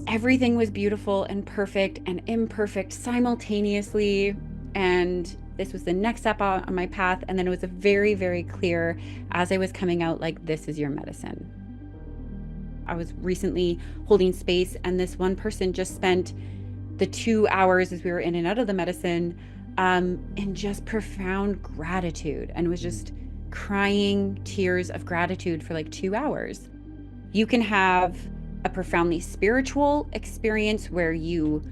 everything was beautiful and perfect and imperfect simultaneously. And this was the next step on my path. And then it was a very, very clear as I was coming out, like, this is your medicine. I was recently holding space, and this one person just spent the 2 hours as we were in and out of the medicine in just profound gratitude and was just crying tears of gratitude for like 2 hours. You can have a profoundly spiritual experience where you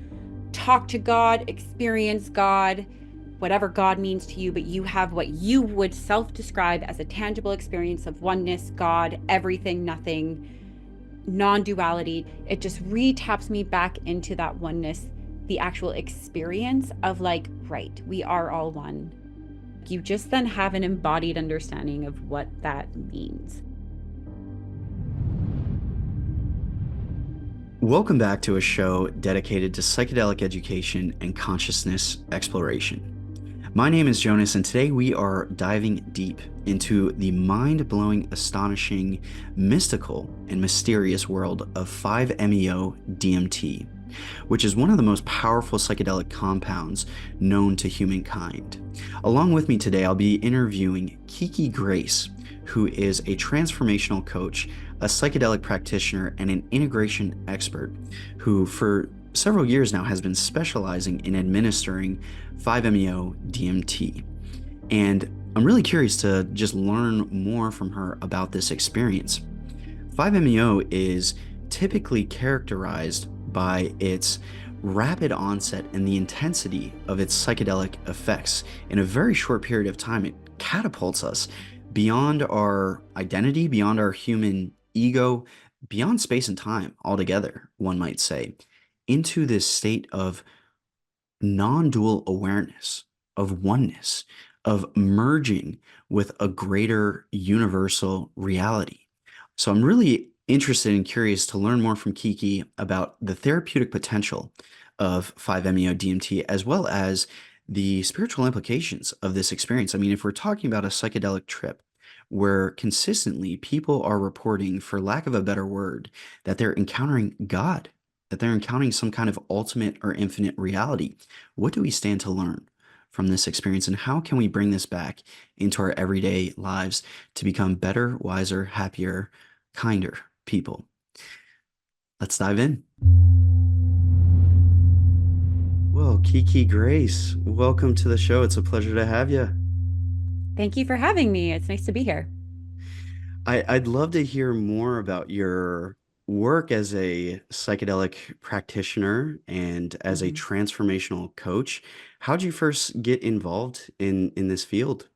talk to God, experience God, whatever God means to you, but you have what you would self-describe as a tangible experience of oneness, God, everything, nothing, non-duality. It just re-taps me back into that oneness, the actual experience of like, right, we are all one. You just then have an embodied understanding of what that means. Welcome back to a show dedicated to psychedelic education and consciousness exploration. My name is Jonas, and today we are diving deep into the mind-blowing, astonishing, mystical, and mysterious world of 5-MeO-DMT, which is one of the most powerful psychedelic compounds known to humankind. Along with me today, I'll be interviewing Kiki Grace, who is a transformational coach, a psychedelic practitioner, and an integration expert who, for several years now, has been specializing in administering 5-MeO-DMT. And I'm really curious to just learn more from her about this experience. 5-MeO is typically characterized by its rapid onset and the intensity of its psychedelic effects. In a very short period of time, it catapults us beyond our identity, beyond our human ego, beyond space and time altogether, one might say, into this state of non-dual awareness, of oneness, of merging with a greater universal reality. So I'm really interested and curious to learn more from Kiki about the therapeutic potential of 5-MeO-DMT, as well as the spiritual implications of this experience. I mean, if we're talking about a psychedelic trip where consistently people are reporting, for lack of a better word, that they're encountering God, that they're encountering some kind of ultimate or infinite reality, what do we stand to learn from this experience, and how can we bring this back into our everyday lives to become better, wiser, happier, kinder people? Let's dive in. Well, Kiki Grace, welcome to the show. It's a pleasure to have you. Thank you for having me. It's nice to be here. I'd love to hear more about your work as a psychedelic practitioner and as a Mhm. transformational coach. How'd you first get involved in this field?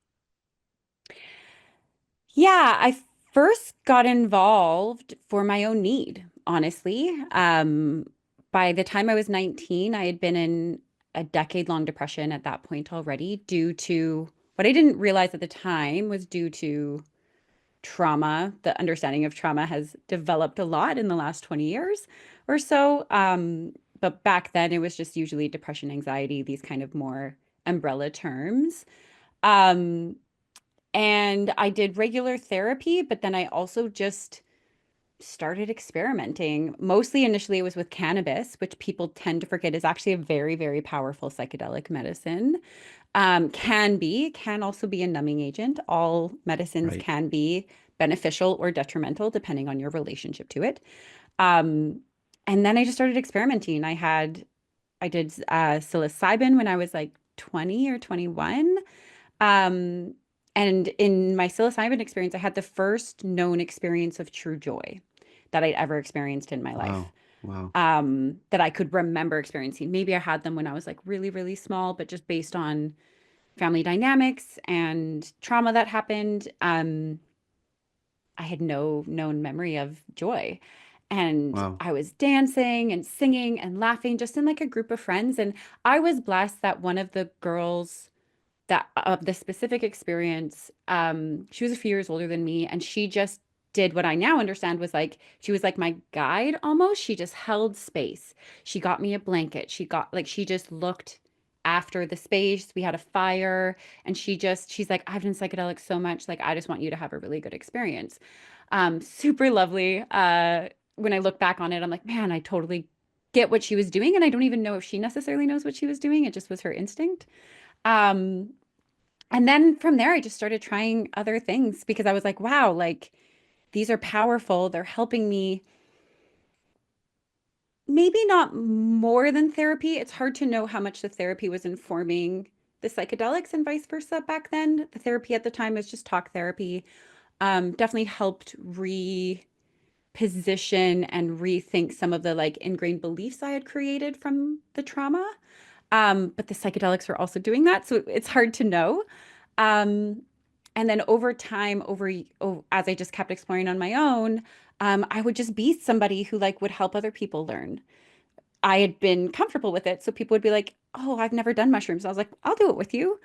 Yeah, I first got involved for my own need, honestly. By the time I was 19, I had been in a decade-long depression at that point already, due to what I didn't realize at the time was due to trauma. The understanding of trauma has developed a lot in the last 20 years or so. But back then, it was just usually depression, anxiety, these kind of more umbrella terms. Um, and I did regular therapy, but then I also just started experimenting. Mostly initially, it was with cannabis, which people tend to forget is actually a very, very powerful psychedelic medicine. Can also be a numbing agent. All medicines Right. can be beneficial or detrimental depending on your relationship to it. Um, and then I just started experimenting. I did psilocybin when I was like 20 or 21. Um, and in my psilocybin experience, I had the first known experience of true joy that I'd ever experienced in my life. Wow. Wow. That I could remember experiencing. Maybe I had them when I was like really, really small, but just based on family dynamics and trauma that happened, I had no known memory of joy. And Wow. I was dancing and singing and laughing just in like a group of friends. And I was blessed that one of the girls that of the specific experience, she was a few years older than me, and she just did what I now understand was like she was like my guide almost. She just held space. She got me a blanket. She just looked after the space. We had a fire, and she's like, I've done psychedelics so much. Like, I just want you to have a really good experience. Super lovely. When I look back on it, I'm like, man, I totally get what she was doing. And I don't even know if she necessarily knows what she was doing. It just was her instinct. Um, and then from there, I just started trying other things because I was like, wow, like these are powerful. They're helping me. Maybe not more than therapy. It's hard to know how much the therapy was informing the psychedelics and vice versa back then. The therapy at the time was just talk therapy. Definitely helped reposition and rethink some of the like ingrained beliefs I had created from the trauma. But the psychedelics were also doing that, so it's hard to know. Um, and then over time, as I just kept exploring on my own, I would just be somebody who like would help other people learn. I had been comfortable with it, so people would be like, "Oh, I've never done mushrooms." I was like, "I'll do it with you."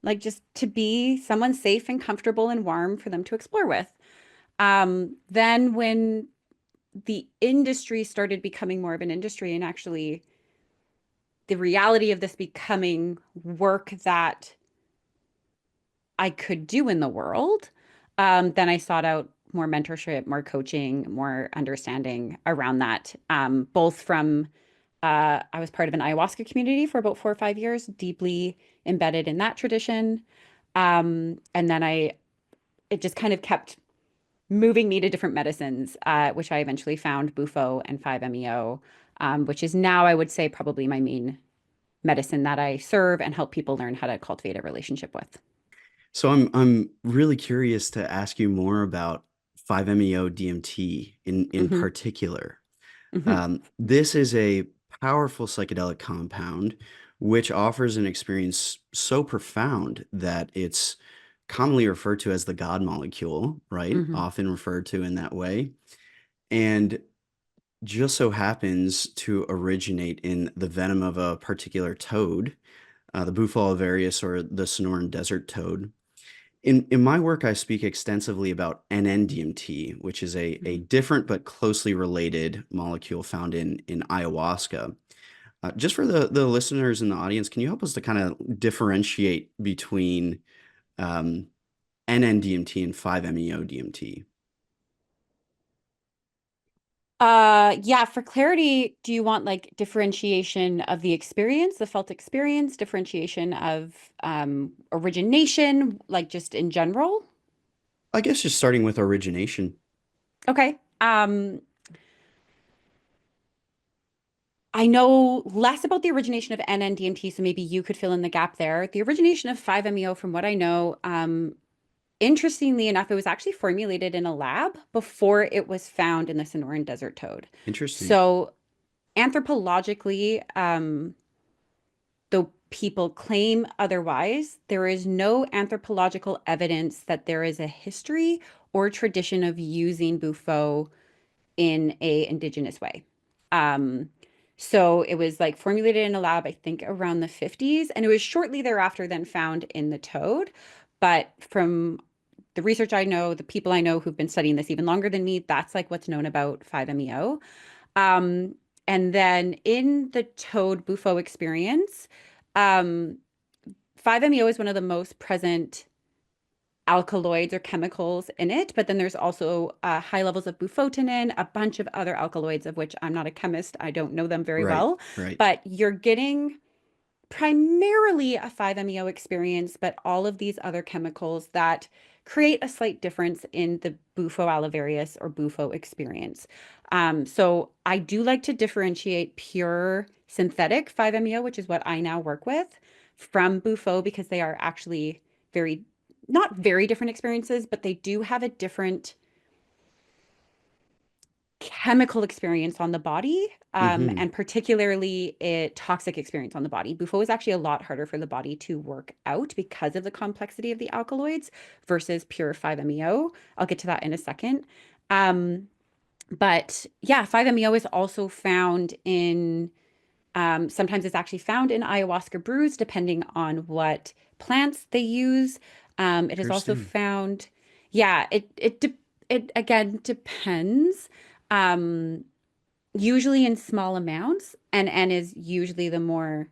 Like just to be someone safe and comfortable and warm for them to explore with. Then when the industry started becoming more of an industry and actually the reality of this becoming work that I could do in the world, then I sought out more mentorship, more coaching, more understanding around that, both from I was part of an ayahuasca community for about 4 or 5 years, deeply embedded in that tradition. And then it just kind of kept moving me to different medicines, which I eventually found Bufo and 5-MeO, which is now, I would say, probably my main medicine that I serve and help people learn how to cultivate a relationship with. So I'm really curious to ask you more about 5-MeO DMT in Hmm. particular. Hmm. This is a powerful psychedelic compound which offers an experience so profound that it's commonly referred to as the God molecule, right? Hmm. Often referred to in that way. And just so happens to originate in the venom of a particular toad, the Bufo alvarius or the Sonoran desert toad. In my work, I speak extensively about NN-DMT, which is a different but closely related molecule found in ayahuasca. Just for the listeners in the audience, can you help us to kind of differentiate between um, NN-DMT and 5-MeO-DMT? Yeah, for clarity, do you want like differentiation of the experience, the felt experience, differentiation of origination, like just in general? I guess just starting with origination. Okay. I know less about the origination of NN-DMT, so maybe you could fill in the gap there. The origination of 5-MeO, from what I know, interestingly enough, it was actually formulated in a lab before it was found in the Sonoran Desert toad. Interesting. So anthropologically, though people claim otherwise, there is no anthropological evidence that there is a history or tradition of using Bufo in a indigenous way. Um, so it was like formulated in a lab, I think around the 50s, and it was shortly thereafter then found in the toad. But from the research I know, the people I know who've been studying this even longer than me, that's like what's known about 5-MeO. Um, and then in the toad Bufo experience, um, 5-MeO is one of the most present alkaloids or chemicals in it, but then there's also high levels of bufotenin, a bunch of other alkaloids of which I'm not a chemist. I don't know them very Right, well, right. but you're getting primarily a 5-MeO experience, but all of these other chemicals that create a slight difference in the Bufo alivarius or Bufo experience. So I do like to differentiate pure synthetic 5-MeO, which is what I now work with, from Bufo because they are actually very, not very different experiences, but they do have a different chemical experience on the body, Hmm. and particularly a toxic experience on the body. Bufo is actually a lot harder for the body to work out because of the complexity of the alkaloids versus pure 5-MeO. I'll get to that in a second. Um, but yeah, 5-MeO is also found in, sometimes it's actually found in ayahuasca brews, depending on what plants they use. It is also Interesting. found, yeah, it again depends. Um, Usually in small amounts, and N is usually the more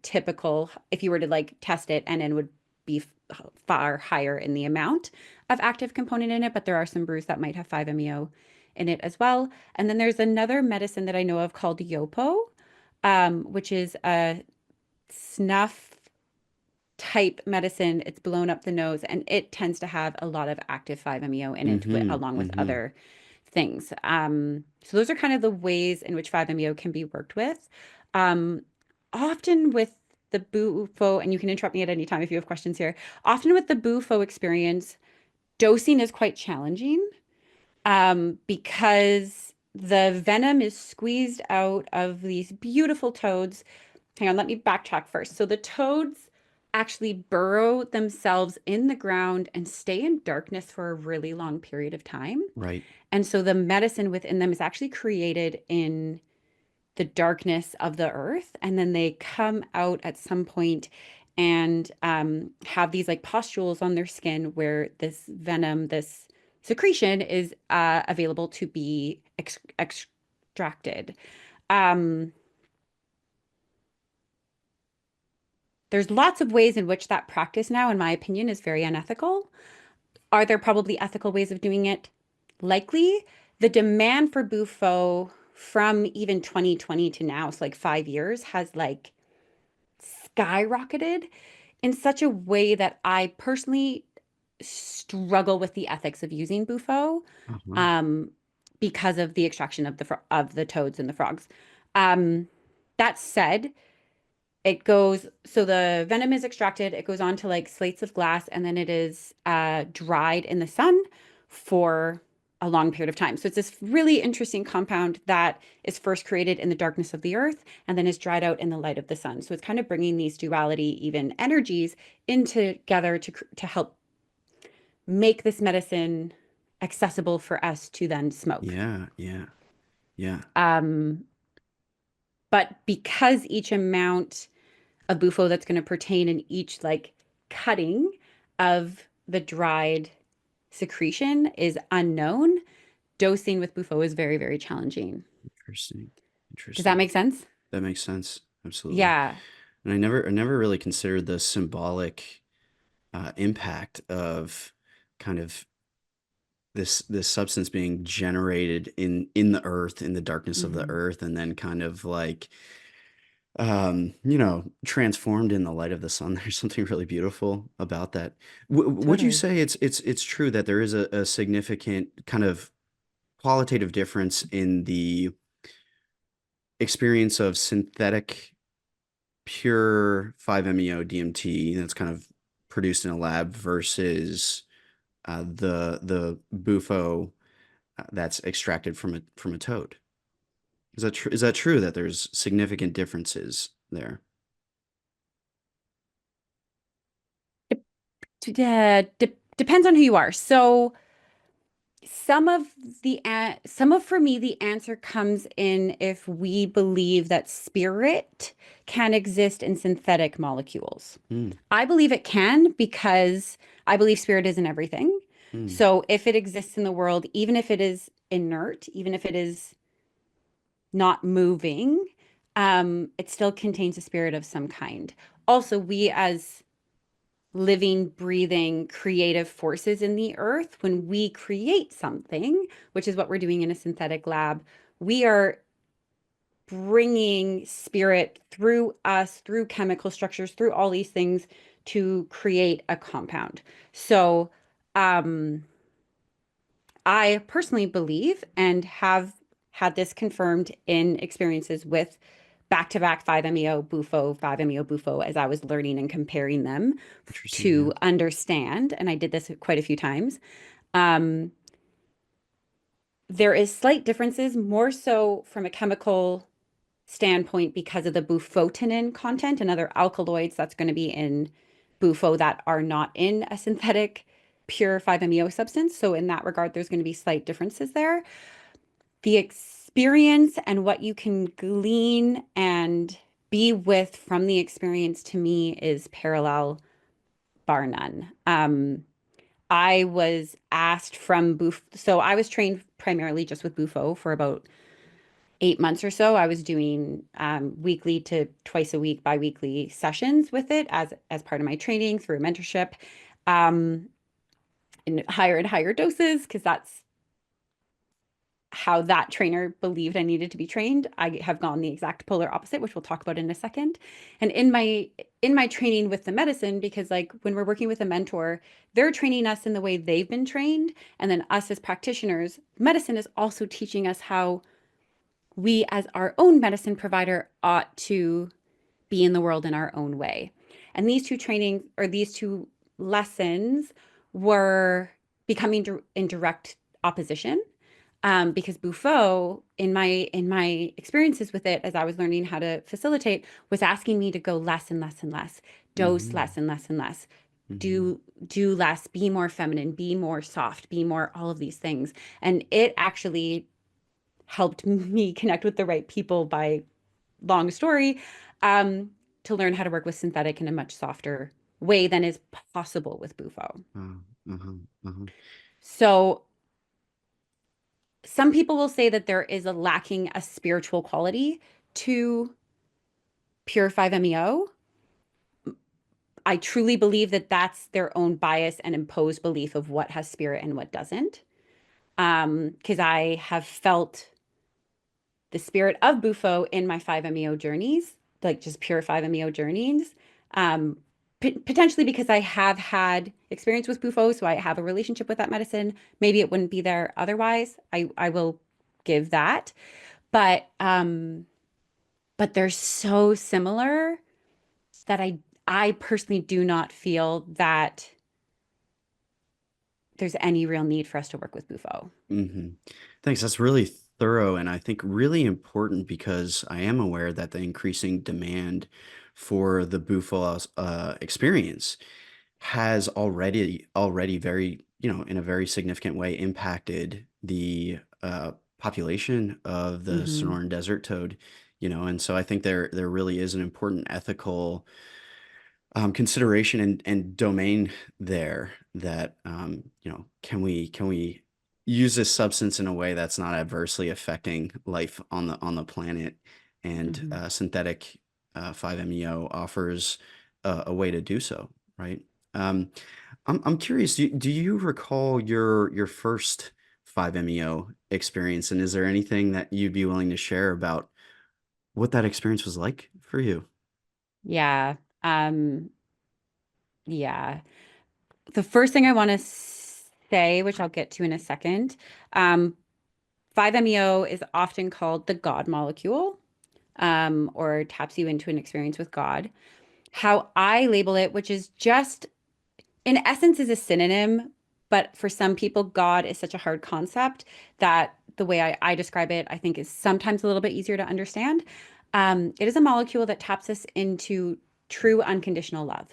typical. If you were to like test it, NN would be far higher in the amount of active component in it, but there are some brews that might have 5-MeO in it as well. And then there's another medicine that I know of called Yopo, which is a snuff type medicine. It's blown up the nose, and it tends to have a lot of active 5-MeO in it, Mm-hmm. along with Mm-hmm. other things. So those are kind of the ways in which 5-MeO can be worked with. Um, Often with the Bufo, and you can interrupt me at any time if you have questions here. Often with the Bufo experience, dosing is quite challenging, because the venom is squeezed out of these beautiful toads. Hang on, let me backtrack first. So the toads actually burrow themselves in the ground and stay in darkness for a really long period of time. Right. And so the medicine within them is actually created in the darkness of the earth. And then they come out at some point and have these like pustules on their skin where this venom, this secretion is available to be extracted. Um, there's lots of ways in which that practice now, in my opinion, is very unethical. Are there probably ethical ways of doing it? Likely. The demand for Bufo from even 2020 to now, so like 5 years, has like skyrocketed in such a way that I personally struggle with the ethics of using Bufo, Uh-huh. um, because of the extraction of the toads and the frogs. Um, that said, it goes, so the venom is extracted, it goes on to like slates of glass, and then it is dried in the sun for a long period of time. So it's this really interesting compound that is first created in the darkness of the earth and then is dried out in the light of the sun. So it's kind of bringing these duality, even energies, in together to help make this medicine accessible for us to then smoke. Yeah, yeah, yeah. Um, but because each amount of Bufo that's going to pertain in each like cutting of the dried secretion is unknown, dosing with Bufo is very, very challenging. Interesting. Does that Interesting. make sense? That makes sense. Absolutely. Yeah. And I never really considered the symbolic impact of kind of this substance being generated in the earth, in the darkness of the Hmm. earth, and then kind of like transformed in the light of the sun. There's something really beautiful about that. Would you Totally. say it's true that there is a significant kind of qualitative difference in the experience of synthetic pure 5-MeO DMT that's kind of produced in a lab versus the bufo that's extracted from a toad? Is that true that there's significant differences there? Depends on who you are. So some of for me the answer comes in if we believe that spirit can exist in synthetic molecules. Hmm. I believe it can because I believe spirit is in everything. Hmm. So if it exists in the world, even if it is inert, even if it is not moving, it still contains a spirit of some kind. Also, we as living, breathing, creative forces in the earth, when we create something, which is what we're doing in a synthetic lab, we are bringing spirit through us, through chemical structures, through all these things to create a compound. So, um, I personally believe and have had this confirmed in experiences with back-to-back 5-MeO Bufo, 5-MeO Bufo as I was learning and comparing them Interesting. Yeah. to understand. And I did this quite a few times. Um, there is slight differences, more so from a chemical standpoint because of the bufotenin content and other alkaloids that's going to be in Bufo that are not in a synthetic pure 5-MeO substance. So in that regard, there's going to be slight differences there. The experience and what you can glean and be with from the experience to me is parallel, bar none. I was asked from Bufo, so I was trained primarily just with Bufo for about 8 months or so. I was doing weekly to twice a week, biweekly sessions with it as part of my training through mentorship, um, in higher and higher doses because that's how that trainer believed I needed to be trained. I have gone the exact polar opposite, which we'll talk about in a second. And in my training with the medicine, because like when we're working with a mentor, they're training us in the way they've been trained, and then us as practitioners, medicine is also teaching us how we as our own medicine provider ought to be in the world in our own way. And these two trainings, or these two lessons, were becoming in direct opposition, because Buffo, in my experiences with it, as I was learning how to facilitate, was asking me to go less and less and less, dose Mm-hmm. less and less and less, Mm-hmm. do less, be more feminine, be more soft, be more all of these things. And it actually helped me connect with the right people by long story, um, to learn how to work with synthetic in a much softer way than is possible with Bufo. Uh-huh. Uh-huh. So some people will say that there is a lacking a spiritual quality to pure 5-MeO. I truly believe that that's their own bias and imposed belief of what has spirit and what doesn't. Because I have felt the spirit of Bufo in my 5-MeO journeys, like just pure 5-MeO journeys. Um, Potentially because I have had experience with Bufo, so I have a relationship with that medicine. Maybe it wouldn't be there otherwise. I will give that, but they're so similar that I personally do not feel that there's any real need for us to work with Bufo. Mm-hmm. Thanks. That's really thorough and I think really important because I am aware that the increasing demand for the Buffalo experience has already very, in a very significant way impacted the population of the Hmm. Sonoran Desert toad, and so I think there really is an important ethical consideration and domain there that can we use this substance in a way that's not adversely affecting life on the planet and Hmm. synthetic 5-MeO offers a way to do so, right? um, I'm curious, do you recall your first 5-MeO experience, and is there anything that you'd be willing to share about what that experience was like for you? Yeah. Um, yeah. The first thing I want to say, which I'll get to in a second, um, 5-MeO is often called the God molecule, or taps you into an experience with God. How I label it, which is just in essence is a synonym, but for some people, God is such a hard concept that the way I describe it, I think is sometimes a little bit easier to understand. It is a molecule that taps us into true unconditional love.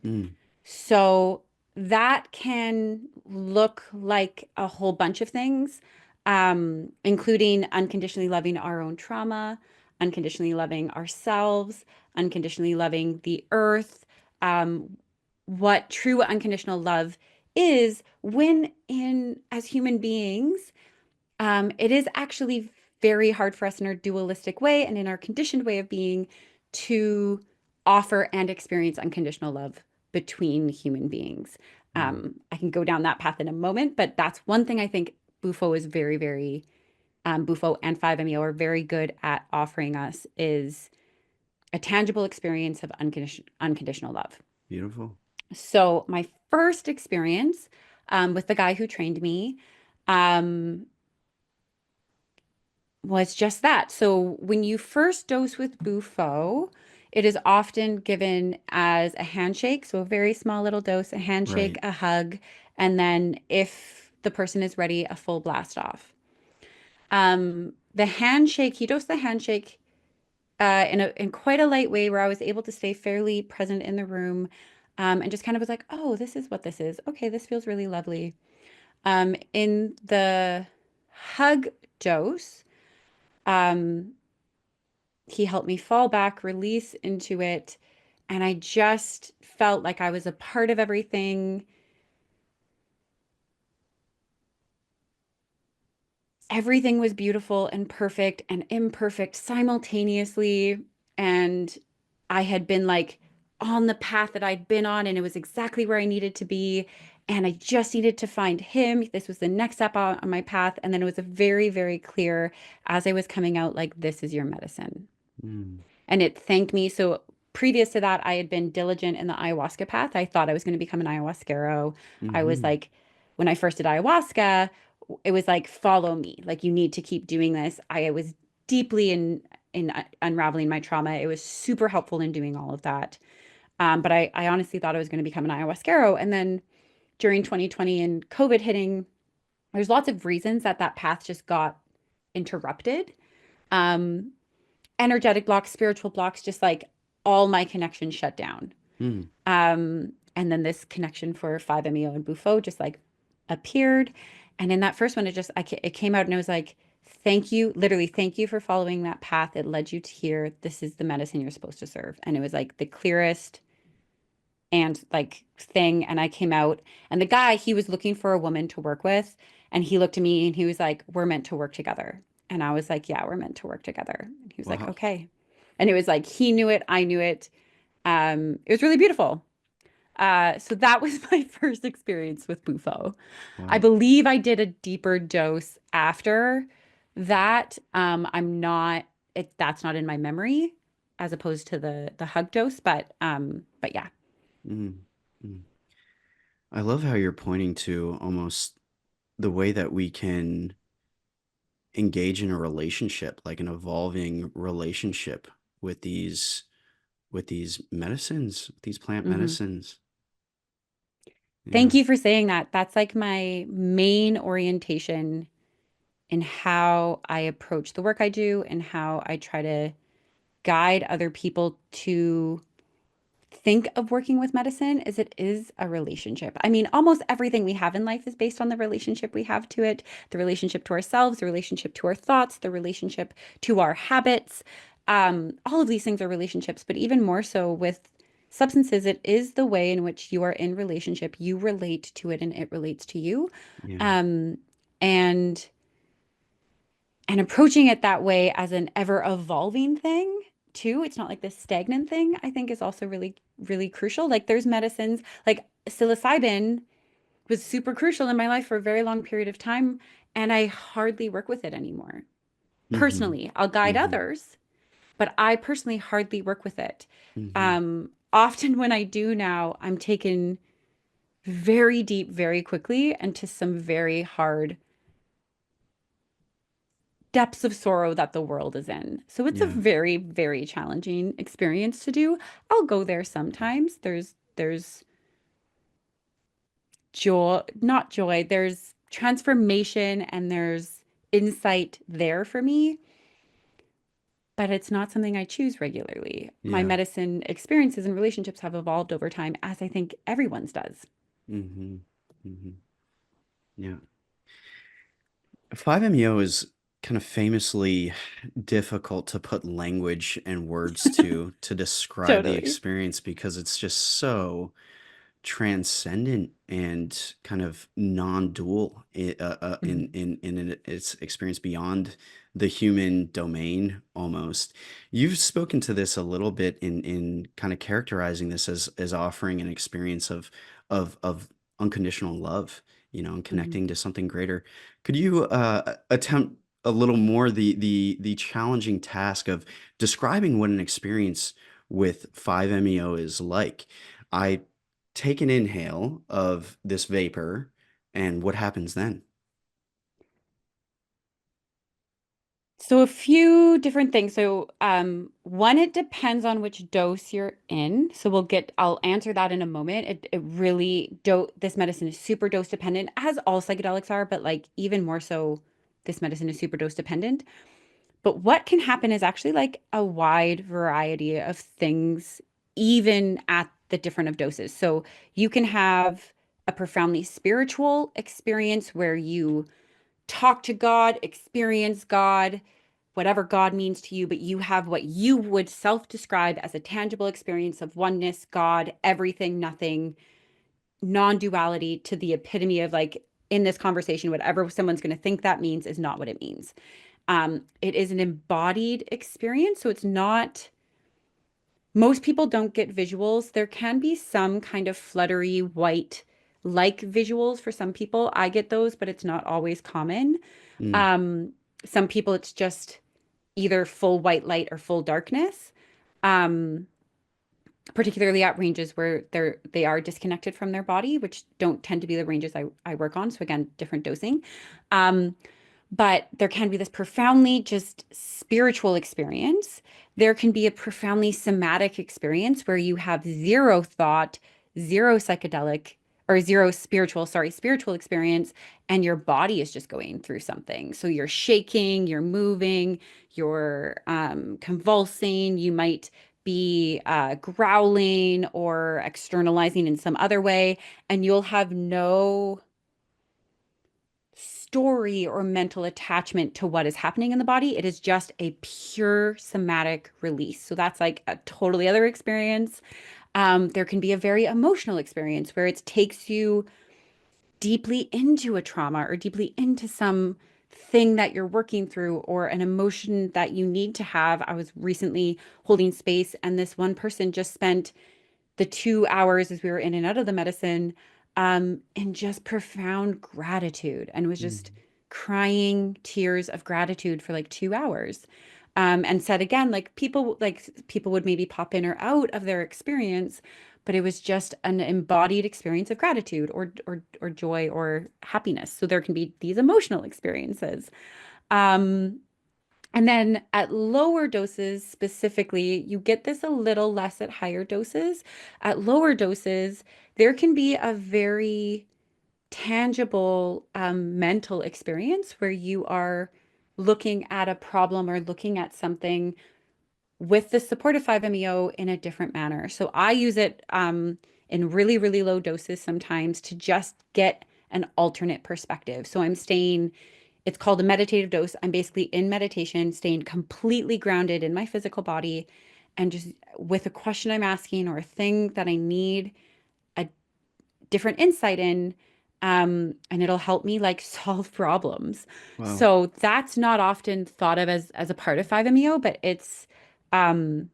Mm, So that can look like a whole bunch of things, including unconditionally loving our own trauma, unconditionally loving ourselves, unconditionally loving the earth. Um, what true unconditional love is when in as human beings, it is actually very hard for us in our dualistic way and in our conditioned way of being to offer and experience unconditional love between human beings. mm, I can go down that path in a moment, but that's one thing I think Bufo is very, very, Bufo and 5-MeO are very good at offering us is a tangible experience of unconditional love. beautiful. So my first experience, with the guy who trained me, um, was just that. So when you first dose with Bufo, it is often given as a handshake. So a very small little dose, a handshake, Right. a hug, and then if the person is ready, a full blast off. The handshake, he dosed the handshake in quite a light way where I was able to stay fairly present in the room, and just kind of was like, oh, this is what this is. Okay, this feels really lovely. In the hug dose, um, he helped me fall back, release into it. And I just felt like I was a part of everything. Everything was beautiful and perfect and imperfect simultaneously. And I had been like on the path that I'd been on, and it was exactly where I needed to be. And I just needed to find him. This was the next step on my path. And then it was a very, very clear as I was coming out, like, this is your medicine. Mm. And it thanked me. So previous to that, I had been diligent in the ayahuasca path. I thought I was going to become an ayahuasquero. I was Mm-hmm. like, when I first did ayahuasca, it was like, follow me. Like, you need to keep doing this. I was deeply in unraveling my trauma. It was super helpful in doing all of that. But I honestly thought I was going to become an ayahuasquero. And then during 2020 and COVID hitting, there's lots of reasons that that path just got interrupted. Um, Energetic blocks, spiritual blocks, just like all my connections shut down. Mm. And then this connection for 5MEO and Bufo just like appeared. And in that first one, it came out and it was like, thank you, literally, thank you for following that path. It led you to here. This is the medicine you're supposed to serve. And it was like the clearest and like thing. And I came out, and the guy, he was looking for a woman to work with. And he looked at me and he was like, we're meant to work together. And I was like, yeah, we're meant to work together. And he was like, Wow. okay. And it was like, he knew it, I knew it. It was really beautiful. So that was my first experience with Bufo. I Wow. believe I did a deeper dose after that. I'm not that's not in my memory as opposed to the hug dose, but yeah. Mm. Mm. I love how you're pointing to almost the way that we can engage in a relationship, like an evolving relationship with these medicines, these plant Hmm. medicines. Yeah. Thank you for saying that. That's like my main orientation in how I approach the work I do and how I try to guide other people to think of working with medicine is it is a relationship. I mean, almost everything we have in life is based on the relationship we have to it, the relationship to ourselves, the relationship to our thoughts, the relationship to our habits. All of these things are relationships, but even more so with substances, it is the way in which you are in relationship. You relate to it and it relates to you. Yeah. Um, and and approaching it that way as an ever evolving thing too, it's not like this stagnant thing, I think is also really really crucial. Like there's medicines like psilocybin was super crucial in my life for a very long period of time, and I hardly work with it anymore. Mm-hmm. Personally, I'll guide Mm-hmm. others, but I personally hardly work with it. Mm-hmm. Often when I do now, I'm taken very deep very quickly into some very hard depths of sorrow that the world is in. So it's a Yeah. very, very challenging experience to do. I'll go there sometimes. There's joy, not joy, there's transformation and there's insight there for me, but it's not something I choose regularly. My Yeah. medicine experiences and relationships have evolved over time, as I think everyone's does. Mm-hmm. Mm-hmm. Yeah. 5MEO is kind of famously difficult to put language and words to describe the Totally. experience because it's just so transcendent and kind of non-dual Mhm. in its experience beyond the human domain almost. You've spoken to this a little bit in kind of characterizing this as offering an experience of unconditional love, and Mhm. connecting to something greater. Could you attempt a little more the challenging task of describing what an experience with 5MEO is like? I take an inhale of this vapor, and what happens then? So a few different things. So one, it depends on which dose you're in. So I'll answer that in a moment. It really this medicine is super dose dependent, as all psychedelics are, but like even more so, this medicine is super dose dependent. But what can happen is actually like a wide variety of things, even at the different of doses. So you can have a profoundly spiritual experience where you talk to God, experience God, whatever God means to you, but you have what you would self describe as a tangible experience of oneness, God, everything, nothing, non duality to the epitome of like in this conversation, whatever someone's going to think that means is not what it means. It is an embodied experience. So it's not, most people don't get visuals. There can be some kind of fluttery white like visuals for some people. I get those, but it's not always common. Mm, Um, some people, it's just either full white light or full darkness. Um, Particularly at ranges where they are disconnected from their body, which don't tend to be the ranges I work on. So again, different dosing. Um, but there can be this profoundly just spiritual experience. There can be a profoundly somatic experience where you have zero thought, zero psychedelic, or zero spiritual experience, and your body is just going through something. So you're shaking, you're moving, you're convulsing, you might be growling or externalizing in some other way, and you'll have no story or mental attachment to what is happening in the body. It is just a pure somatic release. So that's like a totally other experience. There can be a very emotional experience where it takes you deeply into a trauma or deeply into some thing that you're working through or an emotion that you need to have. I was recently holding space, and this one person just spent the 2 hours as we were in and out of the medicine in just profound gratitude, and was mm, just crying tears of gratitude for like 2 hours. And said again, like people would maybe pop in or out of their experience, but it was just an embodied experience of gratitude or joy or happiness. So there can be these emotional experiences. Um, and then at lower doses, specifically, you get this a little less at higher doses. At lower doses, there can be a very tangible mental experience where you are looking at a problem or looking at something with the support of 5-MeO in a different manner. So I use it in really, really low doses sometimes to just get an alternate perspective. So I'm staying, it's called a meditative dose. I'm basically in meditation, staying completely grounded in my physical body, and just with a question I'm asking or a thing that I need a different insight in, and it'll help me like solve problems. wow. So that's not often thought of as a part of 5-MeO, but um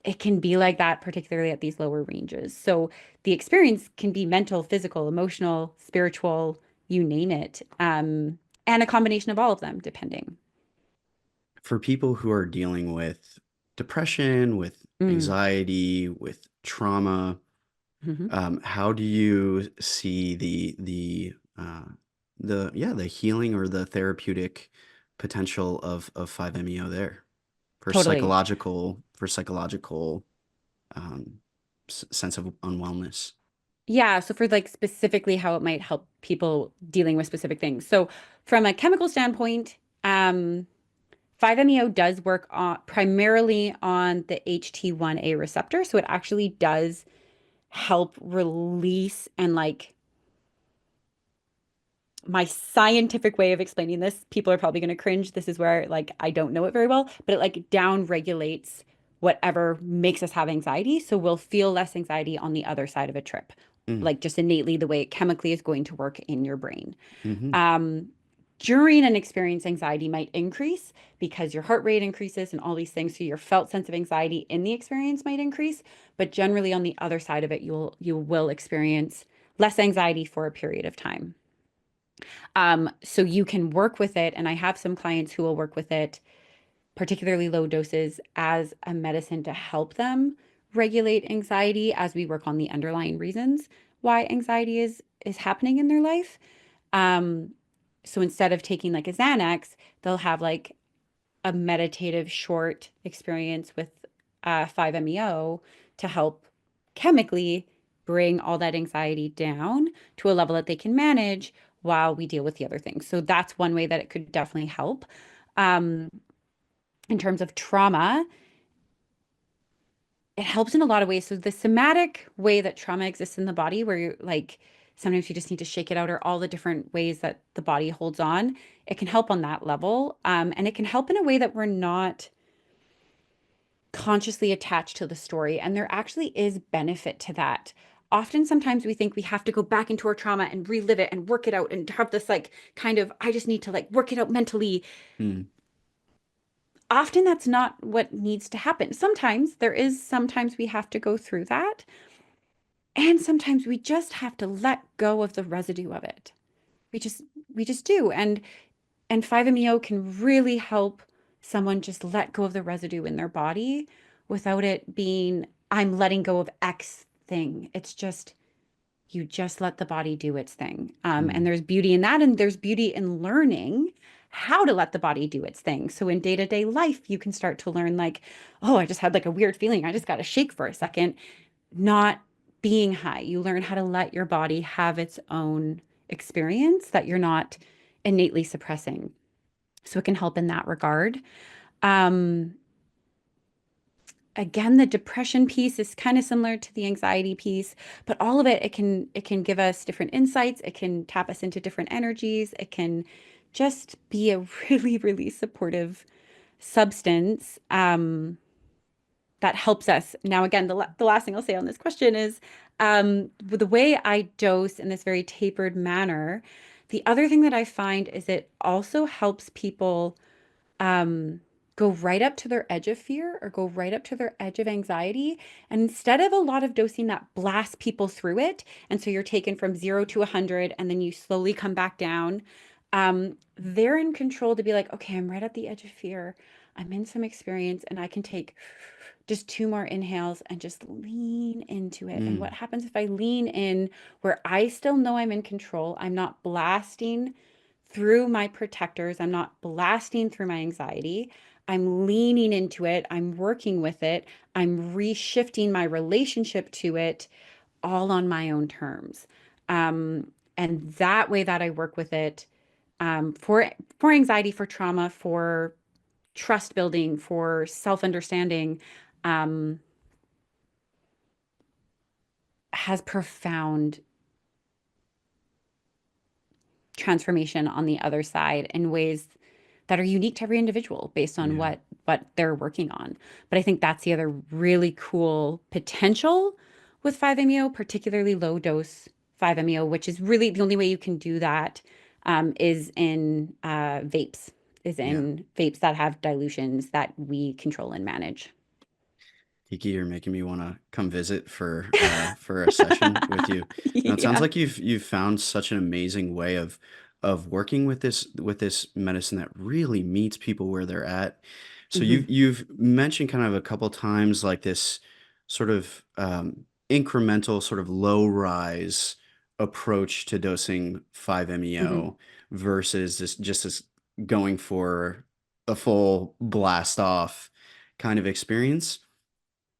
it can be like that, particularly at these lower ranges. So the experience can be mental, physical, emotional, spiritual, you name it, and a combination of all of them, depending. For people who are dealing with depression, with Mm. anxiety, with trauma, Mhm. how do you see the healing or the therapeutic potential of 5-MeO there for Totally. psychological sense of unwellness? Yeah. So for like specifically how it might help people dealing with specific things. So from a chemical standpoint, 5-MeO does work on primarily on the HT1A receptor. So it actually does help release and like my scientific way of explaining this, people are probably going to cringe. This is where like I don't know it very well, but it like down regulates whatever makes us have anxiety. So we'll feel less anxiety on the other side of a trip, Mm, like just innately the way it chemically is going to work in your brain. hmm. Um, During an experience, anxiety might increase because your heart rate increases and all these things. So your felt sense of anxiety in the experience might increase, but generally on the other side of it, you will experience less anxiety for a period of time. So you can work with it. And I have some clients who will work with it, particularly low doses, as a medicine to help them regulate anxiety as we work on the underlying reasons why anxiety is happening in their life. Um, so instead of taking like a Xanax, they'll have like a meditative short experience with 5-MeO to help chemically bring all that anxiety down to a level that they can manage while we deal with the other things. So that's one way that it could definitely help. Um, in terms of trauma, it helps in a lot of ways. So the somatic way that trauma exists in the body, where you're like sometimes you just need to shake it out, or all the different ways that the body holds on, it can help on that level. And it can help in a way that we're not consciously attached to the story. And there actually is benefit to that. Often, sometimes we think we have to go back into our trauma and relive it and work it out and have this like kind of, I just need to like work it out mentally. Mm, Often that's not what needs to happen. Sometimes we have to go through that. And sometimes we just have to let go of the residue of it. We just we just do. And 5-MeO can really help someone just let go of the residue in their body without it being, I'm letting go of X thing. It's just, you just let the body do its thing. And Mm. there's beauty in that. And there's beauty in learning how to let the body do its thing. So in day-to-day life, you can start to learn like, oh, I just had like a weird feeling. I just got to shake for a second, not being high. You learn how to let your body have its own experience that you're not innately suppressing. So it can help in that regard. Um, Again, the depression piece is kind of similar to the anxiety piece, but all of it, it can give us different insights. It can tap us into different energies. It can just be a really, really supportive substance that helps us. Now, again, the last thing I'll say on this question is with the way I dose in this very tapered manner, the other thing that I find is it also helps people um, go right up to their edge of fear or go right up to their edge of anxiety. And instead of a lot of dosing that blasts people through it, and so you're taken from 0 to 100 and then you slowly come back down, they're in control to be like, okay, I'm right at the edge of fear. I'm in some experience and I can take just two more inhales and just lean into it. And what Mm. happens if I lean in where I still know I'm in control? I'm not blasting through my protectors. I'm not blasting through my anxiety. I'm leaning into it. I'm working with it. I'm reshifting my relationship to it all on my own terms. And that way that I work with it for anxiety, for trauma, for trust building, for self understanding, um, has profound transformation on the other side in ways that are unique to every individual based on Yeah. what they're working on. But I think that's the other really cool potential with 5-MeO, particularly low dose 5-MeO, which is really the only way you can do that is in vapes, is Yeah. in vapes that have dilutions that we control and manage. Kiki, you're making me want to come visit for a session with you. Now, it sounds Yeah. like you've found such an amazing way of working with this medicine that really meets people where they're at. So Hmm. you've mentioned kind of a couple times like this sort of incremental, sort of low rise approach to dosing Hmm. 5-MeO versus this going for a full blast off kind of experience.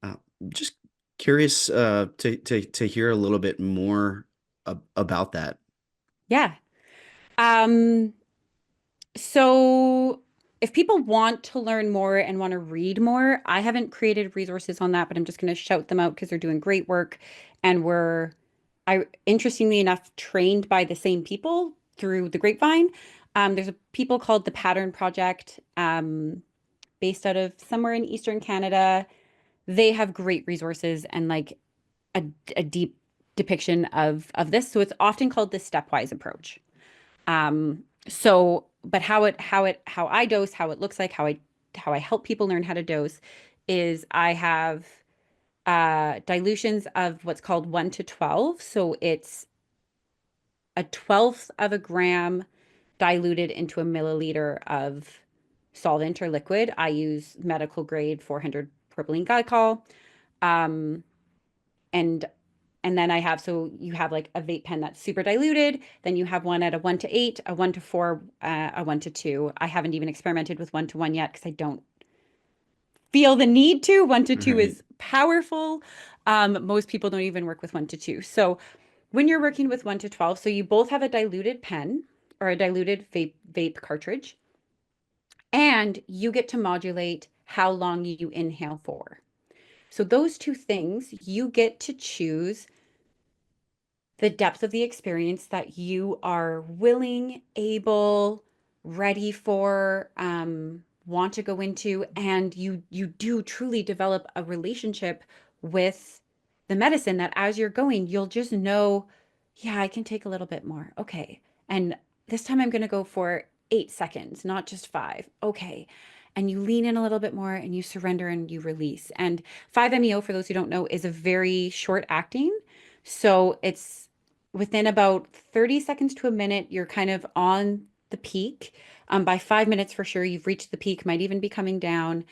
Uh, just curious to hear a little bit more about that. Yeah. Um, So, if people want to learn more and want to read more, I haven't created resources on that, but I'm just going to shout them out because they're doing great work. And interestingly enough, trained by the same people through the grapevine. There's a people called the Pattern Project, based out of somewhere in Eastern Canada. They have great resources and like a, a deep depiction of this. So it's often called the stepwise approach. But how I dose, how it looks like, how I help people learn how to dose is I have dilutions of what's called 1 to 12. So it's a twelfth of a gram diluted into a milliliter of solvent or liquid. I use medical grade 400 propylene glycol. Um, and and then I have, so you have like a vape pen that's super diluted. Then you have one at a 1 to 8, a 1 to 4, a 1 to 2. I haven't even experimented with 1 to 1 yet because I don't feel the need to. 1 to 2 Right. is powerful. Most people don't even work with 1 to 2. So when you're working with 1 to 12, so you both have a diluted pen or a diluted vape cartridge, and you get to modulate how long you inhale for. So those two things, you get to choose the depth of the experience that you are willing, able, ready for, want to go into, and you do truly develop a relationship with the medicine that as you're going, you'll just know, yeah, I can take a little bit more. Okay. And this time I'm going to go for 8 seconds, not just five. Okay. And you lean in a little bit more and you surrender and you release. And 5-MeO, for those who don't know, is a very short acting. So it's within about 30 seconds to a minute, you're kind of on the peak. By 5 minutes for sure, you've reached the peak, might even be coming down.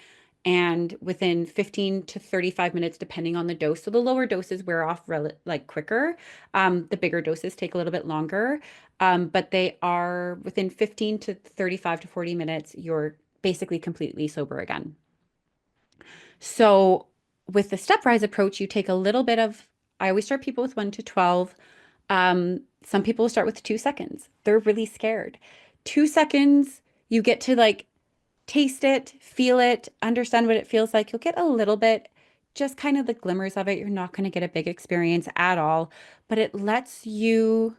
And within 15 to 35 minutes, depending on the dose. So the lower doses wear off like quicker. The bigger doses take a little bit longer. But they are within 15 to 35 to 40 minutes, you're basically completely sober again. So with the stepwise approach, you take a little bit of, I always start people with 1 to 12. Some people start with 2 seconds. They're really scared. 2 seconds, you get to like taste it, feel it, understand what it feels like. You'll get a little bit, just kind of the glimmers of it. You're not going to get a big experience at all, but it lets you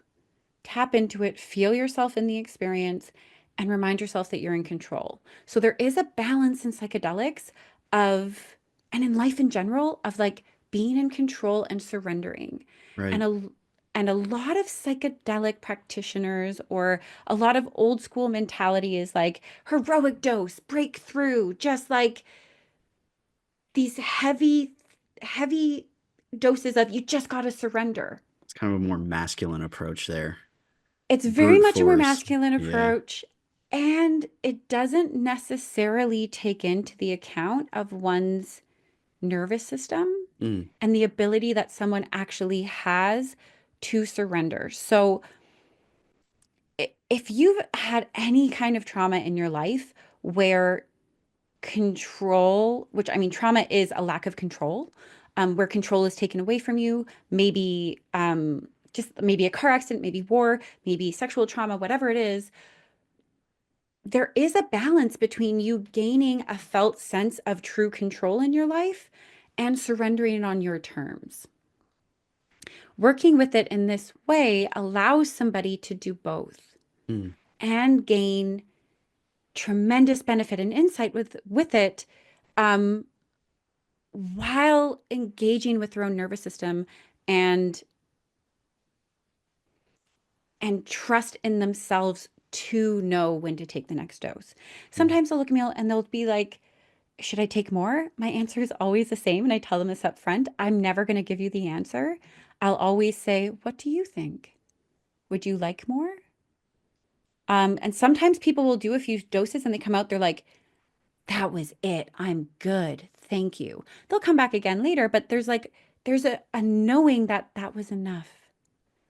tap into it, feel yourself in the experience, and remind yourself that you're in control. So there is a balance in psychedelics of, and in life in general, of like being in control and surrendering. And Right. a lot of psychedelic practitioners or a lot of old school mentality is like heroic dose, breakthrough, just like these heavy doses of you just got to surrender. It's kind of a more masculine approach there. It's very Brute much a more force. masculine Yeah. approach, and it doesn't necessarily take into the account of one's nervous system Mm. and the ability that someone actually has to surrender. So, if you've had any kind of trauma in your life where control, which I mean, trauma is a lack of control, where control is taken away from you, maybe just maybe a car accident, maybe war, maybe sexual trauma, whatever it is, there is a balance between you gaining a felt sense of true control in your life and surrendering on your terms. Working with it in this way allows somebody to do both Mm. and gain tremendous benefit and insight with it, um, while engaging with their own nervous system and trust in themselves to know when to take the next dose. Mm. Sometimes they'll look at me and they'll be like, should I take more? My answer is always the same. And I tell them this up front. I'm never going to give you the answer. I'll always say, what do you think? Would you like more? And sometimes people will do a few doses and they come out, they're like, that was it. I'm good. Thank you. They'll come back again later, but there's a knowing that that was enough.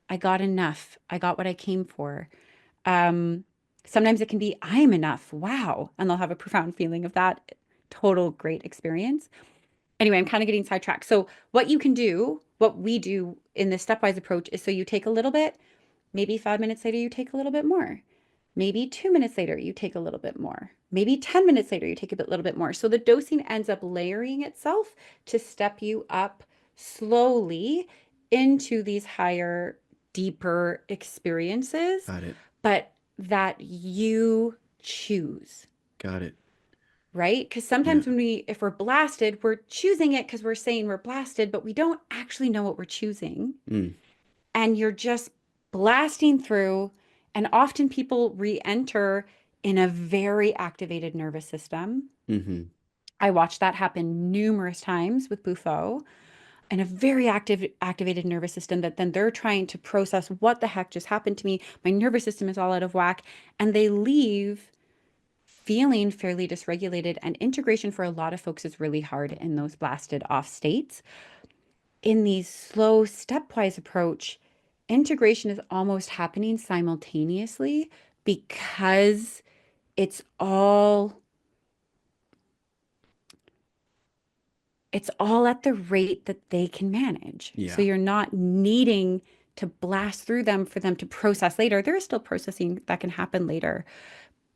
I got enough. I got what I came for. Um, Sometimes it can be, I am enough. Wow. And they'll have a profound feeling of that. Total great experience. Anyway, I'm kind of getting sidetracked. So, what you can do, what we do in this stepwise approach is so you take a little bit, maybe 5 minutes later, you take a little bit more. Maybe 2 minutes later, you take a little bit more. Maybe 10 minutes later, you take a little bit more. So the dosing ends up layering itself to step you up slowly into these higher, deeper experiences, Got it. but that you choose, Got it. right? Because Yeah. sometimes if we're blasted, we're choosing it because we're saying we're blasted, but we don't actually know what we're choosing. Mm. And you're just blasting through. And often people re enter in a very activated nervous system. Mm-hmm. I watched that happen numerous times with Bufo, and a very activated nervous system that then they're trying to process what the heck just happened to me. My nervous system is all out of whack. And they leave feeling fairly dysregulated. And integration for a lot of folks is really hard in those blasted off states. In the slow stepwise approach, integration is almost happening simultaneously because it's all it's all at the rate that they can manage. So Yeah. you're not needing to blast through them for them to process later. There is still processing that can happen later.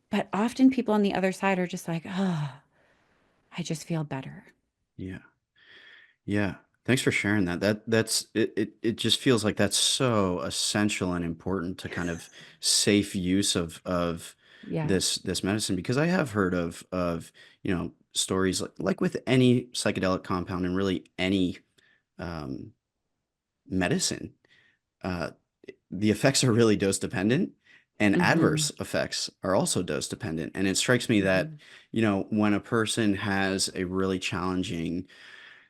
But often people on the other side are just like, oh, I just feel better. Yeah. Yeah. Thanks for sharing that. That's it, it just feels like that's so essential and important to kind of safe use of Yeah. this medicine, because I have heard of stories like with any psychedelic compound and really any um medicine. uh the effects are really dose dependent, and Mm-hmm. adverse effects are also dose dependent. And it strikes me that Mm-hmm. when a person has a really challenging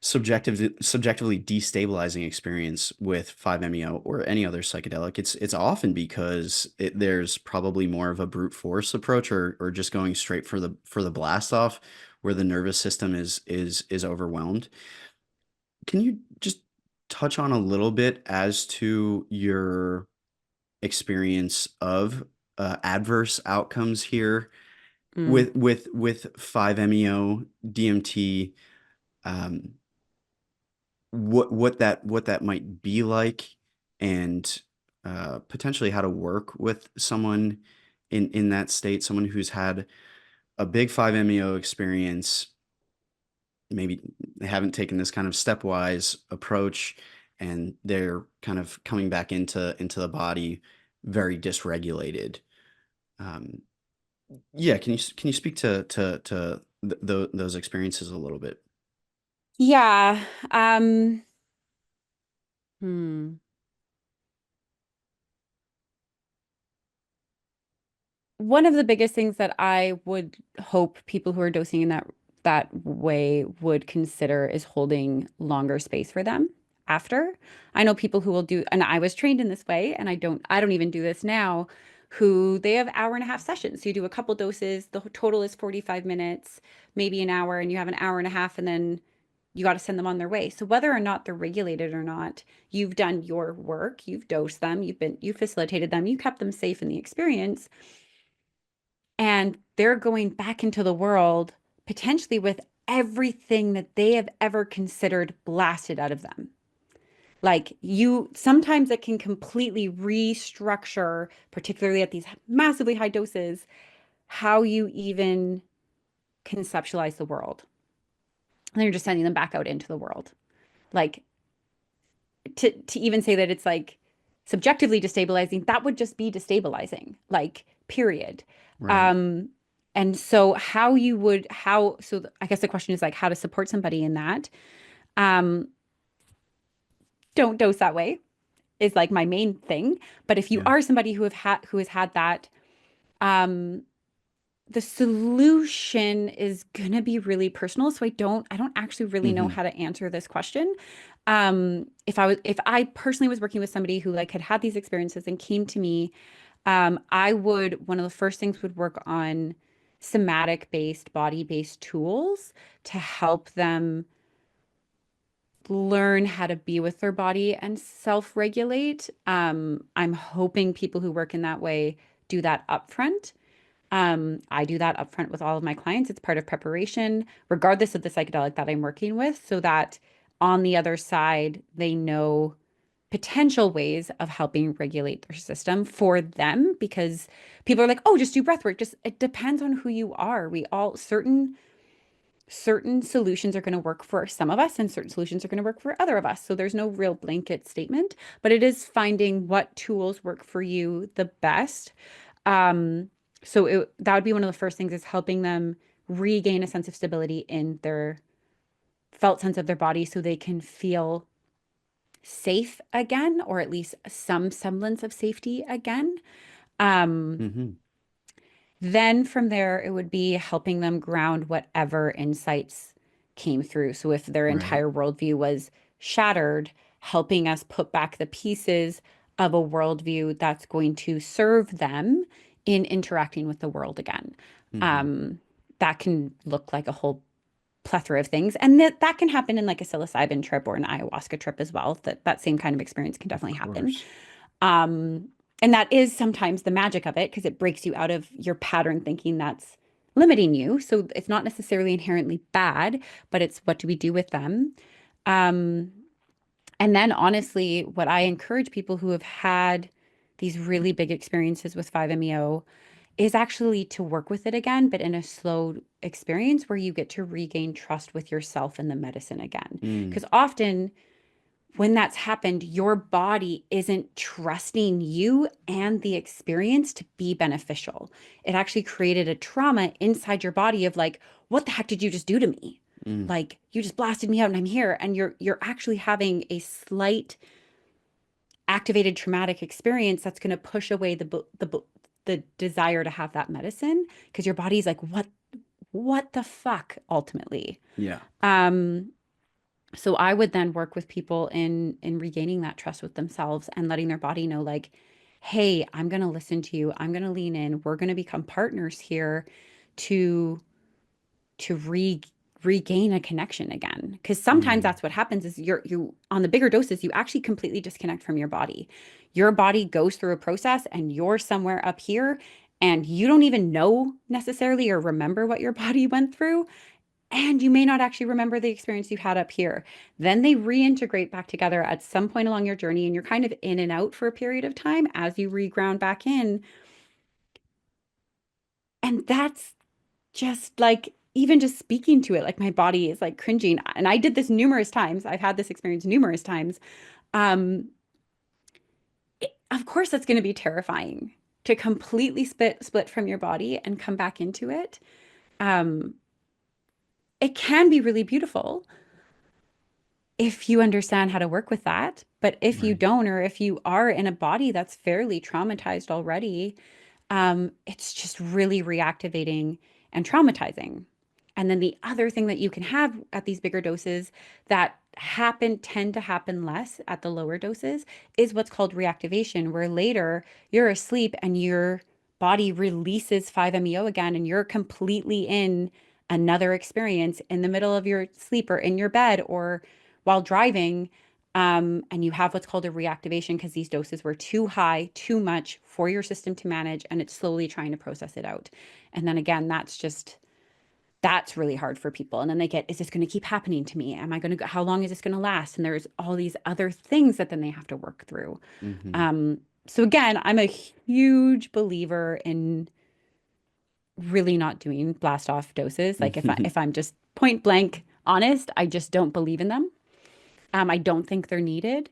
subjectively destabilizing experience with 5-MeO or any other psychedelic, it's often because there's probably more of a brute force approach, or just going straight for the blast off, where the nervous system is overwhelmed. Can you just touch on a little bit as to your experience of adverse outcomes here Mm. with 5-MeO DMT, um, what that might be like, and potentially how to work with someone in that state, someone who's had a big 5-MeO experience. Maybe they haven't taken this kind of stepwise approach, and they're kind of coming back into the body very dysregulated. Um, yeah, can you speak to those experiences a little bit? Yeah. Hmm. One of the biggest things that I would hope people who are dosing in that way would consider is holding longer space for them after. I know people who will do, and I was trained in this way, and I don't even do this now, who they have hour and a half sessions. So you do a couple doses, the total is 45 minutes, maybe an hour, and you have an hour and a half, and then you got to send them on their way. So whether or not they're regulated or not, you've done your work, you've dosed them, you facilitated them, you kept them safe in the experience, and they're going back into the world potentially with everything that they have ever considered blasted out of them. Like, you sometimes it can completely restructure, particularly at these massively high doses, how you even conceptualize the world. And then you're just sending them back out into the world. Like, to even say that it's like subjectively destabilizing, that would just be destabilizing, like, period. Right. Um, and so how you would how so I guess the question is like how to support somebody in that. Um, don't dose that way is like my main thing. But if you Yeah. are somebody who has had that, um, the solution is gonna be really personal. So I don't actually really know Hmm. how to answer this question. If I personally was working with somebody who like had had these experiences and came to me, I would one of the first things would work on somatic based, body based tools to help them learn how to be with their body and self-regulate. I'm hoping people who work in that way do that upfront. I do that upfront with all of my clients. It's part of preparation, regardless of the psychedelic that I'm working with, so that on the other side, they know potential ways of helping regulate their system for them. Because people are like, oh, just do breath work. Just it depends on who you are. We all certain solutions are going to work for some of us and certain solutions are going to work for other of us. So there's no real blanket statement, but it is finding what tools work for you the best. Um, that would be one of the first things is helping them regain a sense of stability in their felt sense of their body so they can feel safe again, or at least some semblance of safety again. Um, Hmm. Then from there, it would be helping them ground whatever insights came through. So if their Right. entire worldview was shattered, helping us put back the pieces of a worldview that's going to serve them in interacting with the world again. Hmm. Um, that can look like a whole plethora of things. And that can happen in like a psilocybin trip or an ayahuasca trip as well. That same kind of experience can Of definitely happen. course. Um, and that is sometimes the magic of it because it breaks you out of your pattern thinking that's limiting you. So it's not necessarily inherently bad, but it's what do we do with them? Um, and then honestly, what I encourage people who have had these really big experiences with 5-MeO is actually to work with it again, but in a slow experience where you get to regain trust with yourself and the medicine again. Mm. Because often when that's happened, your body isn't trusting you and the experience to be beneficial. It actually created a trauma inside your body of like, what the heck did you just do to me? Mm. Like you just blasted me out and I'm here. And you're actually having a slight activated traumatic experience that's going to push away the desire to have that medicine because your body's like, what the fuck ultimately. Yeah. Um, So I would then work with people in regaining that trust with themselves and letting their body know, like, hey, I'm going to listen to you. I'm going to lean in. We're going to become partners here to to re regain a connection again. Because sometimes Mm, that's what happens is you on the bigger doses, you actually completely disconnect from your body. Your body goes through a process and you're somewhere up here and you don't even know necessarily or remember what your body went through. And you may not actually remember the experience you had up here. Then they reintegrate back together at some point along your journey, and you're kind of in and out for a period of time as you reground back in. And that's just like, even just speaking to it, like my body is like cringing. And I did this numerous times. I've had this experience numerous times. Um, of course, that's going to be terrifying to completely split from your body and come back into it. Um, it can be really beautiful if you understand how to work with that. But if you right. don't, or if you are in a body that's fairly traumatized already, it's just really reactivating and traumatizing. And then the other thing that you can have at these bigger doses that tend to happen less at the lower doses is what's called reactivation, where later you're asleep and your body releases 5-MeO again, and you're completely in another experience in the middle of your sleep or in your bed or while driving. And you have what's called a reactivation because these doses were too high, too much for your system to manage, and it's slowly trying to process it out. And then again, that's really hard for people. And then they get, is this going to keep happening to me? Am I going to go, how long is this going to last? And there's all these other things that then they have to work through. Hmm. Um, so again, I'm a huge believer in really not doing blast off doses. Like if I'm just point blank honest, I just don't believe in them. I don't think they're needed.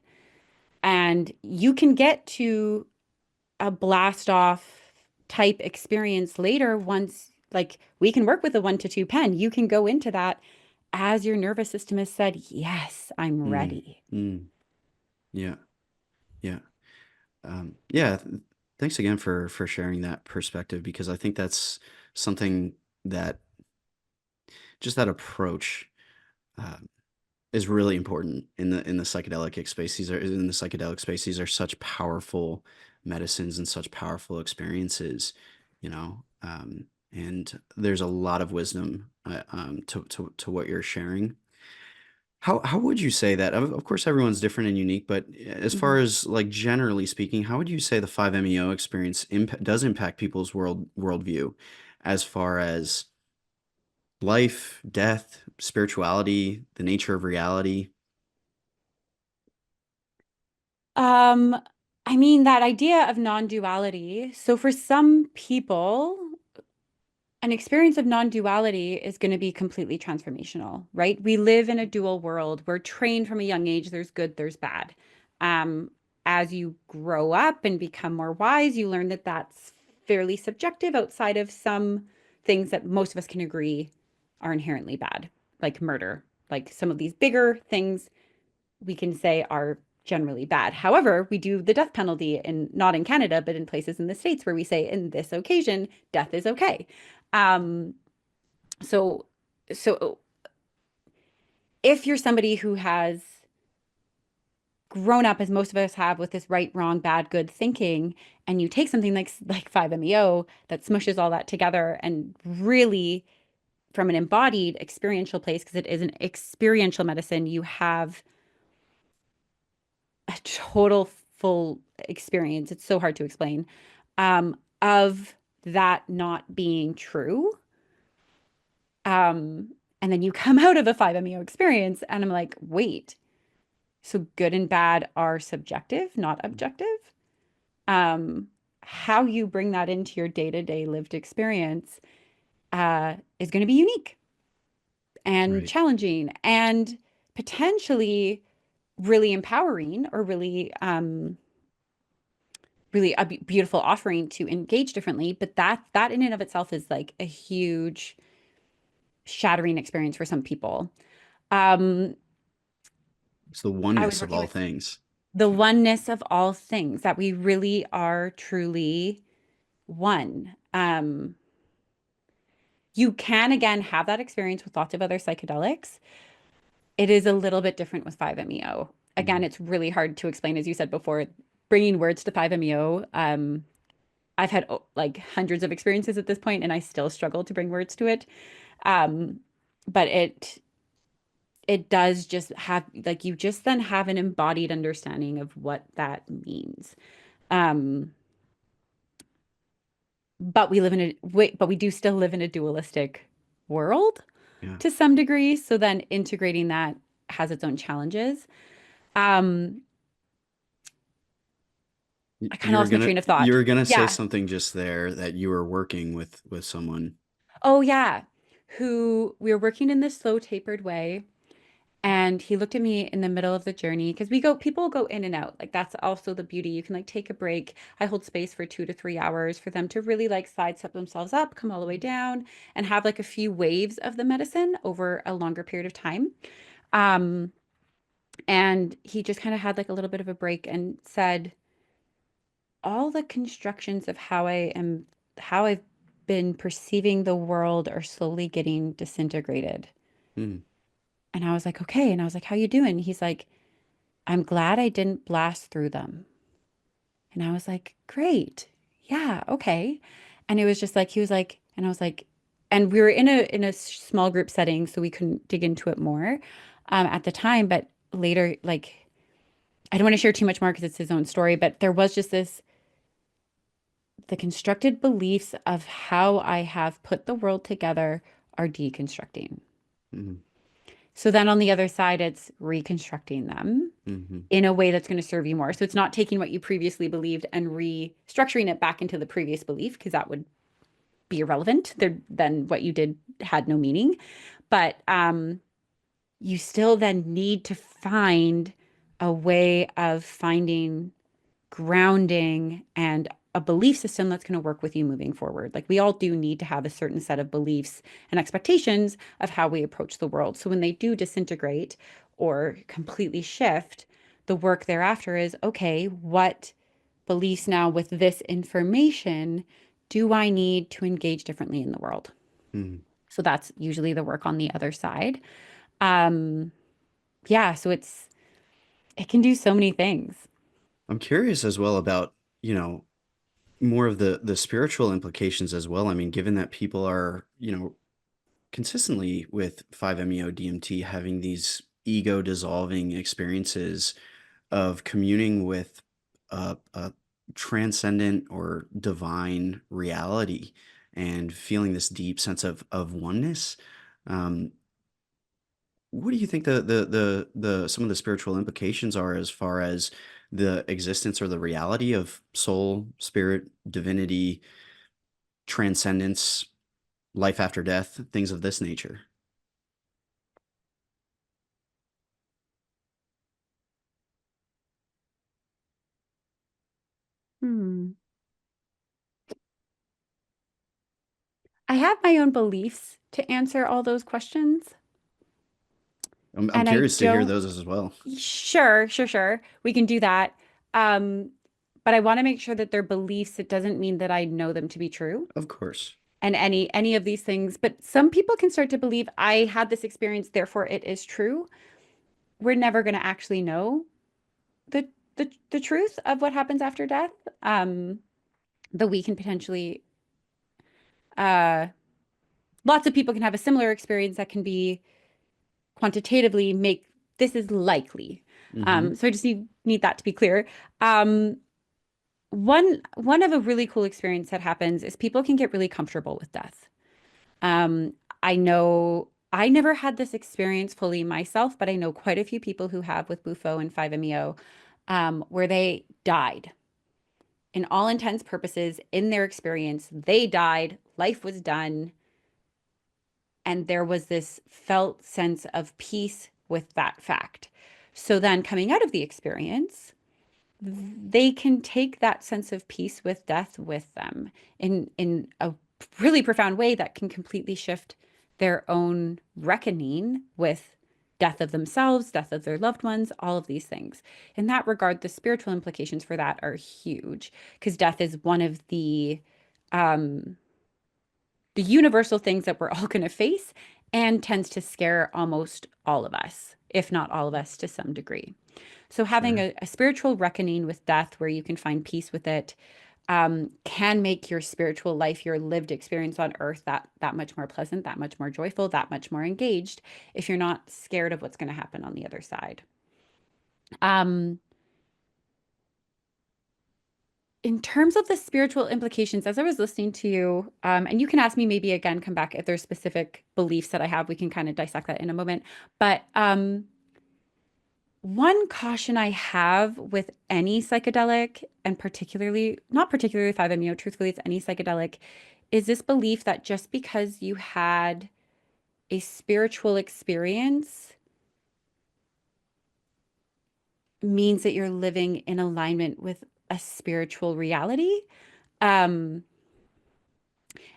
And you can get to a blast off type experience later once, like, we can work with a 1 to 2 pen. You can go into that as your nervous system has said, yes, I'm Mm, ready. mm, yeah, yeah. Yeah, thanks again for sharing that perspective because I think that's something that just that approach uh, is really important in the psychedelic space. These are in the psychedelic space. These are such powerful medicines and such powerful experiences, you know. And there's a lot of wisdom to what you're sharing. How would you say that? Of course, everyone's different and unique, but as far Mhm. as like generally speaking, how would you say the 5-MeO experience does impact people's worldview, as far as life, death, spirituality, the nature of reality? Um, I mean, that idea of non-duality. So for some people, an experience of non-duality is going to be completely transformational, right? We live in a dual world. We're trained from a young age. There's good, there's bad. Um, as you grow up and become more wise, you learn that that's fairly subjective outside of some things that most of us can agree are inherently bad, like murder. Like some of these bigger things we can say are generally bad. However, we do the death penalty in not in Canada, but in places in the States where we say in this occasion, death is okay. Um, so so if you're somebody who has grown up as most of us have with this right, wrong, bad, good thinking, and you take something like 5-MeO that smushes all that together and really from an embodied experiential place, because it is an experiential medicine, you have a total full experience. It's so hard to explain, of that not being true. Um, and then you come out of a 5-MeO experience, and I'm like, wait, so good and bad are subjective, not objective. Um, how you bring that into your day-to-day lived experience is going to be unique and Right. challenging and potentially really empowering or really a beautiful offering to engage differently. But that in and of itself is like a huge shattering experience for some people. Um, It's the I was oneness of working all with things. the oneness of all things, that we really are truly one. You can again have that experience with lots of other psychedelics, It is a little bit different with 5-MeO. Again, Mhm. it's really hard to explain, as you said before, bringing words to 5-MeO. I've had like hundreds of experiences at this point, and I still struggle to bring words to it. Um, but it does just have like you just then have an embodied understanding of what that means. Um, but we live in but we do still live in a dualistic world Yeah. to some degree. So then integrating that has its own challenges. Um, I kind of lost my train of You thought. were gonna say Yeah. something just there that you were working with someone. Oh, yeah. Who we were working in this slow tapered way. And he looked at me in the middle of the journey because people go in and out. Like that's also the beauty. You can like take a break. I hold space for 2 to 3 hours for them to really like sidestep themselves up, come all the way down, and have like a few waves of the medicine over a longer period of time. Um, and he just kind of had like a little bit of a break and said, all the constructions of how I've been perceiving the world are slowly getting disintegrated. Mm, And I was like, okay. And I was like, how you doing? He's like, I'm glad I didn't blast through them. And I was like, great. Yeah, okay. And it was just like he was like, and I was like, and we were in a small group setting, so we couldn't dig into it more at the time. But later, like, I don't want to share too much more because it's his own story. But there was just this the constructed beliefs of how I have put the world together are deconstructing. mm, So then on the other side, it's reconstructing them mhm, in a way that's going to serve you more. So it's not taking what you previously believed and restructuring it back into the previous belief, because that would be irrelevant. There, then what you did had no meaning. But you still then need to find a way of finding grounding and a belief system that's going to work with you moving forward. Like we all do need to have a certain set of beliefs and expectations of how we approach the world. So when they do disintegrate or completely shift, the work thereafter is okay, what beliefs now with this information do I need to engage differently in the world? mm. So that's usually the work on the other side. Um, yeah, so it can do so many things. I'm curious as well about, more of the spiritual implications as well. I mean, given that people are, consistently with 5-MeO-DMT having these ego dissolving experiences of communing with a transcendent or divine reality and feeling this deep sense of oneness. Um, what do you think the some of the spiritual implications are as far as the existence or the reality of soul, spirit, divinity, transcendence, life after death, things of this nature? Hmm. I have my own beliefs to answer all those questions. I'm And I curious to hear don't, those as well. sure. We can do that. Um, but I want to make sure that they're beliefs. It doesn't mean that I know them to be true Of course. and any of these things. But some people can start to believe I had this experience, therefore it is true. We're never going to actually know the the truth of what happens after death. Though we can potentially uh lots of people can have a similar experience that can be quantitatively make this is likely. Hmm. So I just need that to be clear. Um, one of a really cool experience that happens is people can get really comfortable with death. Um, I know I never had this experience fully myself, but I know quite a few people who have with Bufo and 5-MeO, where they died. In all intents purposes, in their experience, they died, life was done, and there was this felt sense of peace with that fact. So then coming out of the experience, they can take that sense of peace with death with them in a really profound way that can completely shift their own reckoning with death of themselves, death of their loved ones, all of these things. In that regard, the spiritual implications for that are huge because death is one of um, the universal things that we're all going to face. and tends to scare almost all of us, if not all of us to some degree. So having Sure. a spiritual reckoning with death where you can find peace with it can make your spiritual life, your lived experience on earth that much more pleasant, that much more joyful, that much more engaged if you're not scared of what's going to happen on the other side. Um, in terms of the spiritual implications, as I was listening to you, and you can ask me maybe again, come back if there's specific beliefs that I have, we can kind of dissect that in a moment. But one caution I have with any psychedelic, and particularly, not particularly 5-MeO, truthfully, it's any psychedelic, is this belief that just because you had a spiritual experience means that you're living in alignment with a spiritual reality. Um,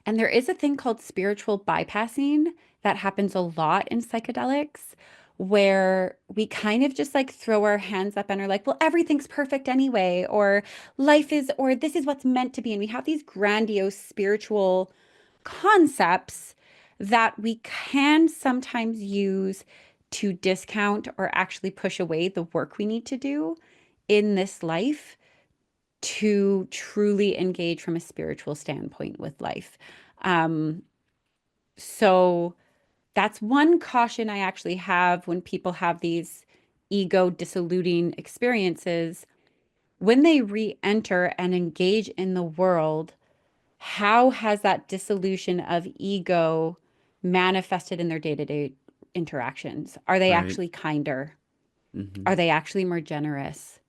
And there is a thing called spiritual bypassing that happens a lot in psychedelics, where we kind of just like throw our hands up and are like, well, everything's perfect anyway, or life is, or this is what's meant to be. And we have these grandiose spiritual concepts that we can sometimes use to discount or actually push away the work we need to do in this life to truly engage from a spiritual standpoint with life. Um, so that's one caution I actually have when people have these ego dissoluting experiences. When they re-enter and engage in the world, how has that dissolution of ego manifested in their day-to-day interactions? Are they Right. actually kinder? Mm-hmm. Are they actually more generous?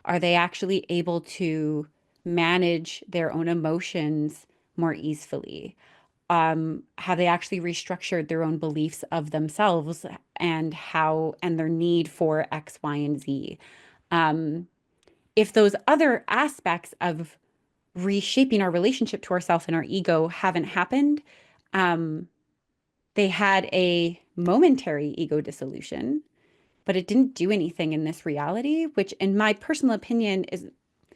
Are they actually able to manage their own emotions more easily? Have they actually restructured their own beliefs of themselves and how and their need for X, Y, and Z? Um, if those other aspects of reshaping our relationship to ourselves and our ego haven't happened, um, they had a momentary ego dissolution, but it didn't do anything in this reality, which, in my personal opinion, is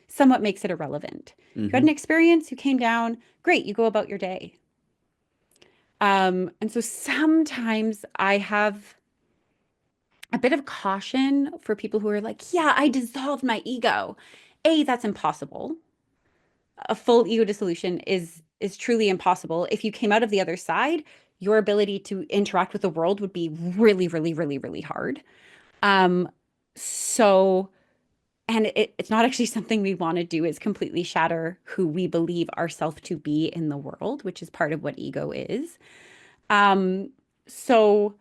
somewhat makes it irrelevant. You had Mm-hmm. an experience, you came down, great, you go about your day. And so sometimes I have a bit of caution for people who are like, yeah, I dissolved my ego. A, that's impossible. A full ego dissolution is truly impossible. If you came out of the other side, your ability to interact with the world would be really, really, really, really hard. Um, so and it's not actually something we want to do is completely shatter who we believe ourselves to be in the world, which is part of what ego is. Um, so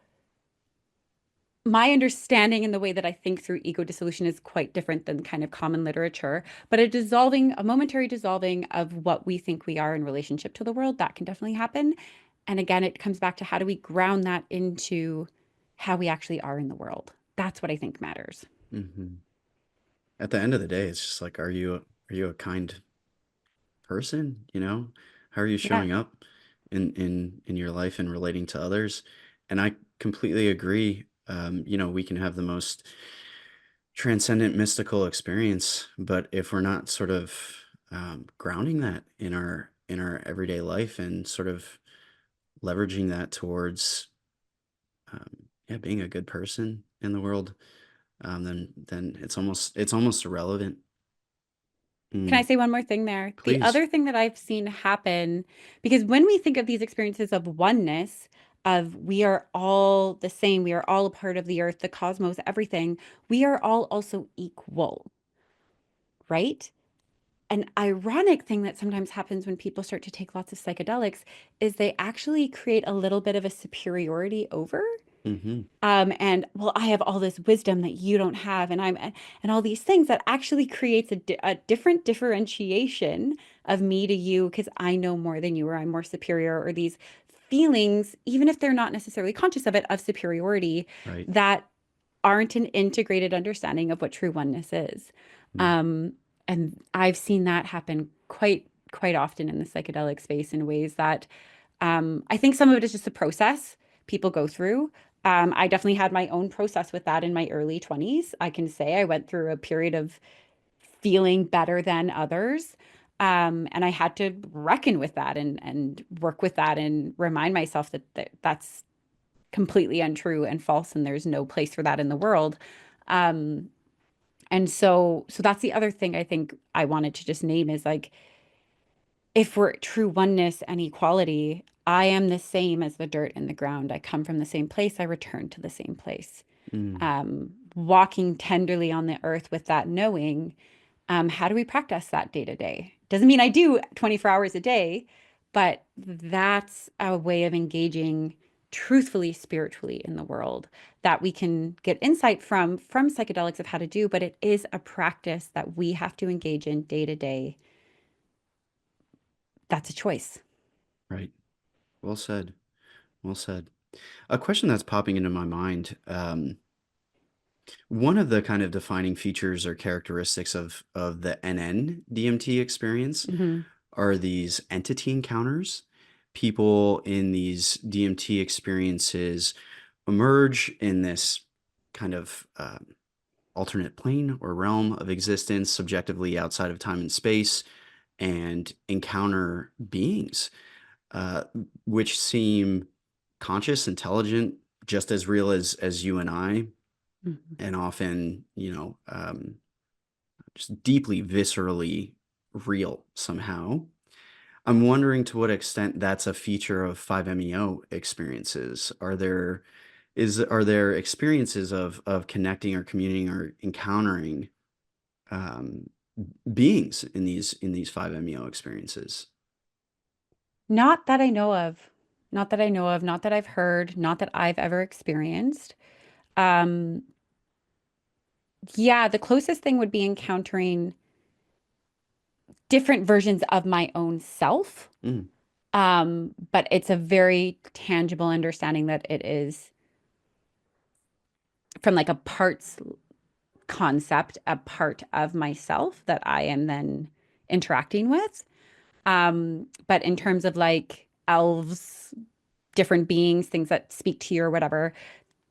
my understanding and the way that I think through ego dissolution is quite different than kind of common literature, but a momentary dissolving of what we think we are in relationship to the world, that can definitely happen. And again, it comes back to how do we ground that into how we actually are in the world? That's what I think matters. Mm-hmm. At the end of the day, it's just like, are you a kind person? You know, how are you Yeah. showing up in your life and relating to others? And I completely agree. You know, we can have the most transcendent mystical experience, but if we're not sort of grounding that in our everyday life and sort of leveraging that towards yeah, being a good person in the world, then it's almost irrelevant. Can I Mm, say one more thing there? The please. other thing that I've seen happen, because when we think of these experiences of oneness, of we are all the same, we are all a part of the earth, the cosmos, everything, we are all also equal, right? An ironic thing that sometimes happens when people start to take lots of psychedelics is they actually create a little bit of a superiority over. Mm-hmm. And well, I have all this wisdom that you don't have, and all these things that actually creates a different differentiation of me to you because I know more than you, or I'm more superior, or these feelings, even if they're not necessarily conscious of it, of superiority Right. that aren't an integrated understanding of what true oneness is. Mm. Um, and I've seen that happen quite often in the psychedelic space in ways that I think some of it is just a process people go through. I definitely had my own process with that in my early 20s. I can say I went through a period of feeling better than others. And I had to reckon with that and work with that and remind myself that that's completely untrue and false, and there's no place for that in the world. Um, and so that's the other thing I think I wanted to just name is like, if we're true oneness and equality, I am the same as the dirt in the ground. I come from the same place. I return to the same place. Mm, Walking tenderly on the earth with that knowing, how do we practice that day to day? Doesn't mean I do 24 hours a day, but that's a way of engaging truthfully, spiritually in the world that we can get insight from psychedelics of how to do, but it is a practice that we have to engage in day to day. That's a choice. right. Well said. Well said. A question that's popping into my mind. One of the kind of defining features or characteristics of the NN-DMT experience Hmm. are these entity encounters. People in these DMT experiences emerge in this kind of alternate plane or realm of existence, subjectively outside of time and space, and encounter beings uh, which seem conscious, intelligent, just as real as you and I, Hmm. and often, just deeply viscerally real somehow. I'm wondering to what extent that's a feature of 5MEO experiences. Are there experiences of connecting or communing or encountering um, beings in these 5MEO experiences? Not that I know of. Not that I know of, not that I've heard, not that I've ever experienced. Um, yeah, the closest thing would be encountering different versions of my own self. Mm, But it's a very tangible understanding that it is from like a parts concept, a part of myself that I am then interacting with. But in terms of like elves, different beings, things that speak to you or whatever,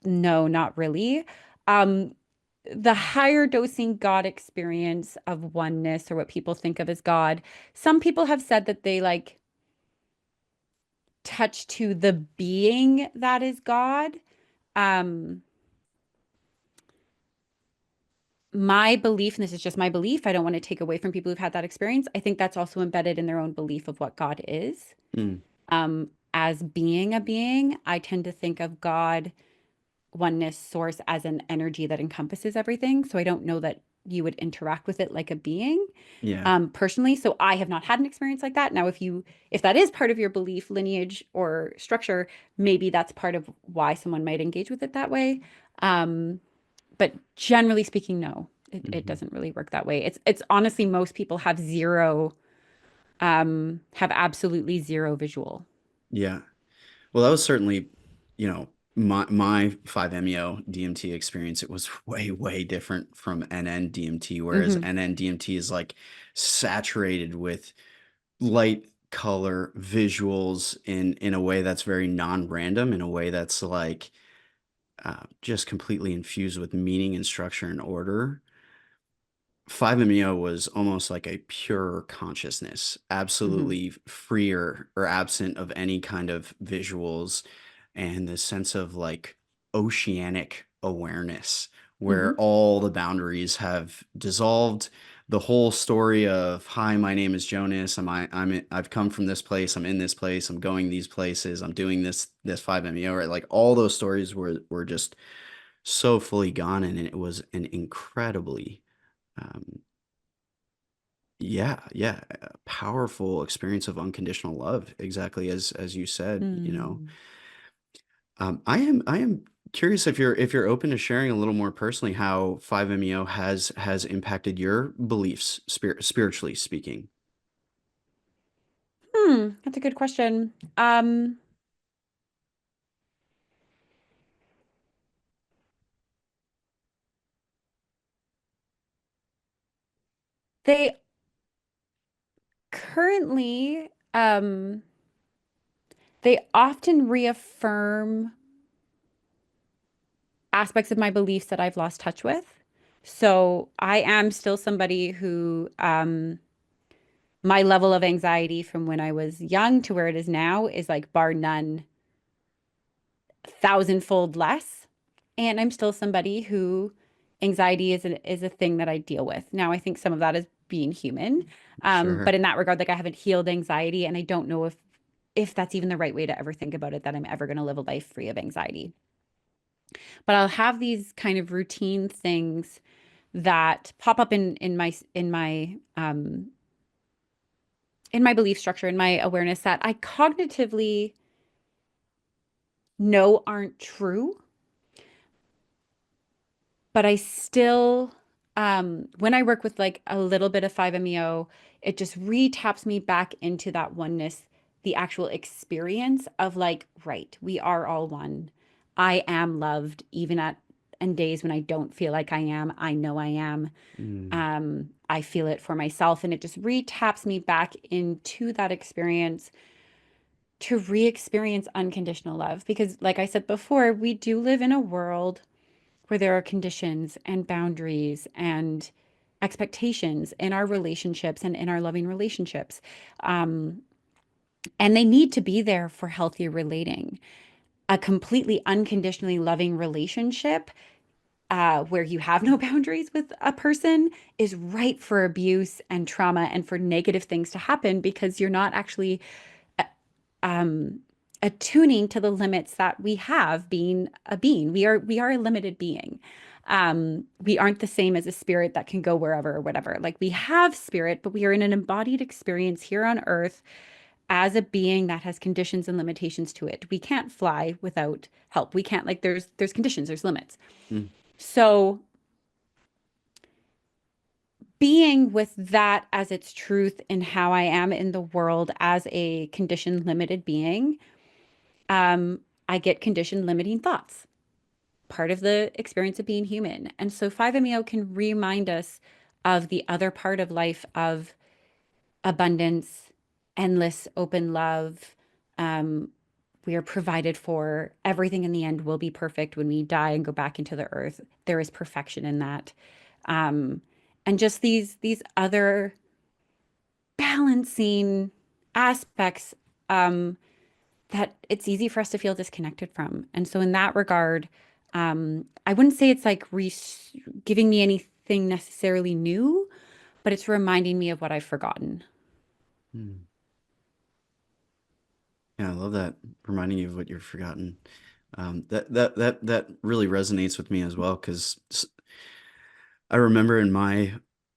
no, not really. Um, the higher dosing God experience of oneness or what people think of as God, some people have said that they like touch to the being that is God. Um, my belief, and this is just my belief, I don't want to take away from people who've had that experience. I think that's also embedded in their own belief of what God is. mm, As being a being, I tend to think of God, oneness, source as an energy that encompasses everything. So I don't know that you would interact with it like a being, yeah. personally. So I have not had an experience like that. Now, if that is part of your belief lineage or structure, maybe that's part of why someone might engage with it that way. Um, but generally speaking, no, it Mhm. doesn't really work that way. It's honestly most people have zero, have absolutely zero visual. Yeah. Well, that was certainly, my 5-MeO DMT experience. It was way different from NN-DMT, whereas Hmm. NN-DMT is like saturated with light, color, visuals in a way that's very non-random, in a way that's like just completely infused with meaning and structure and order. 5-MeO was almost like a pure consciousness, Hmm. absolutely freer or absent of any kind of visuals, and this sense of like oceanic awareness where Hmm. all the boundaries have dissolved. The whole story of, hi, my name is Jonas. I've come from this place. I'm in this place. I'm going these places. I'm doing this 5-MeO, right? Like all those stories were just so fully gone, and it was an incredibly um, yeah, a powerful experience of unconditional love, exactly as you said. Mm. I am curious if you're open to sharing a little more personally how 5-MeO has impacted your beliefs spiritually speaking. That's a good question. They currently, they often reaffirm aspects of my beliefs that I've lost touch with. So I am still somebody who, my level of anxiety from when I was young to where it is now is like bar none thousandfold less. And I'm still somebody who anxiety is a thing that I deal with. Now, I think some of that is being human. But Sure. in that regard, like I haven't healed anxiety, and I don't know if that's even the right way to ever think about it, that I'm ever going to live a life free of anxiety. But I'll have these kind of routine things that pop up in my belief structure, in my awareness, that I cognitively know aren't true, but I still, when I work with like a little bit of 5-MeO, it just re-taps me back into that oneness, the actual experience of like, right, we are all one. I am loved, even at and days when I don't feel like I am. I know I am. Mm, I feel it for myself, and it just re-taps me back into that experience to re-experience unconditional love. Because, like I said before, we do live in a world where there are conditions and boundaries and expectations in our relationships and in our loving relationships. Um, and they need to be there for healthy relating. A completely unconditionally loving relationship, where you have no boundaries with a person, is ripe for abuse and trauma and for negative things to happen, because you're not actually um, attuning to the limits that we have being a being. We are a limited being. We aren't the same as a spirit that can go wherever or whatever. Like, we have spirit, but we are in an embodied experience here on earth as a being that has conditions and limitations to it. We can't fly without help. We can't, like, there's conditions, there's limits. mm, So being with that as its truth in how I am in the world as a conditioned limited being, um, I get conditioned limiting thoughts, part of the experience of being human. And so 5-MeO can remind us of the other part of life, of abundance, endless open love. Um, we are provided for. Everything in the end will be perfect when we die and go back into the earth. There is perfection in that. Um, and just these other balancing aspects, um, that it's easy for us to feel disconnected from. And so in that regard, I wouldn't say it's like giving me anything necessarily new, but it's reminding me of what I've forgotten. mm. Yeah, I love that, reminding you of what you've forgotten. That really resonates with me as well, because I remember in my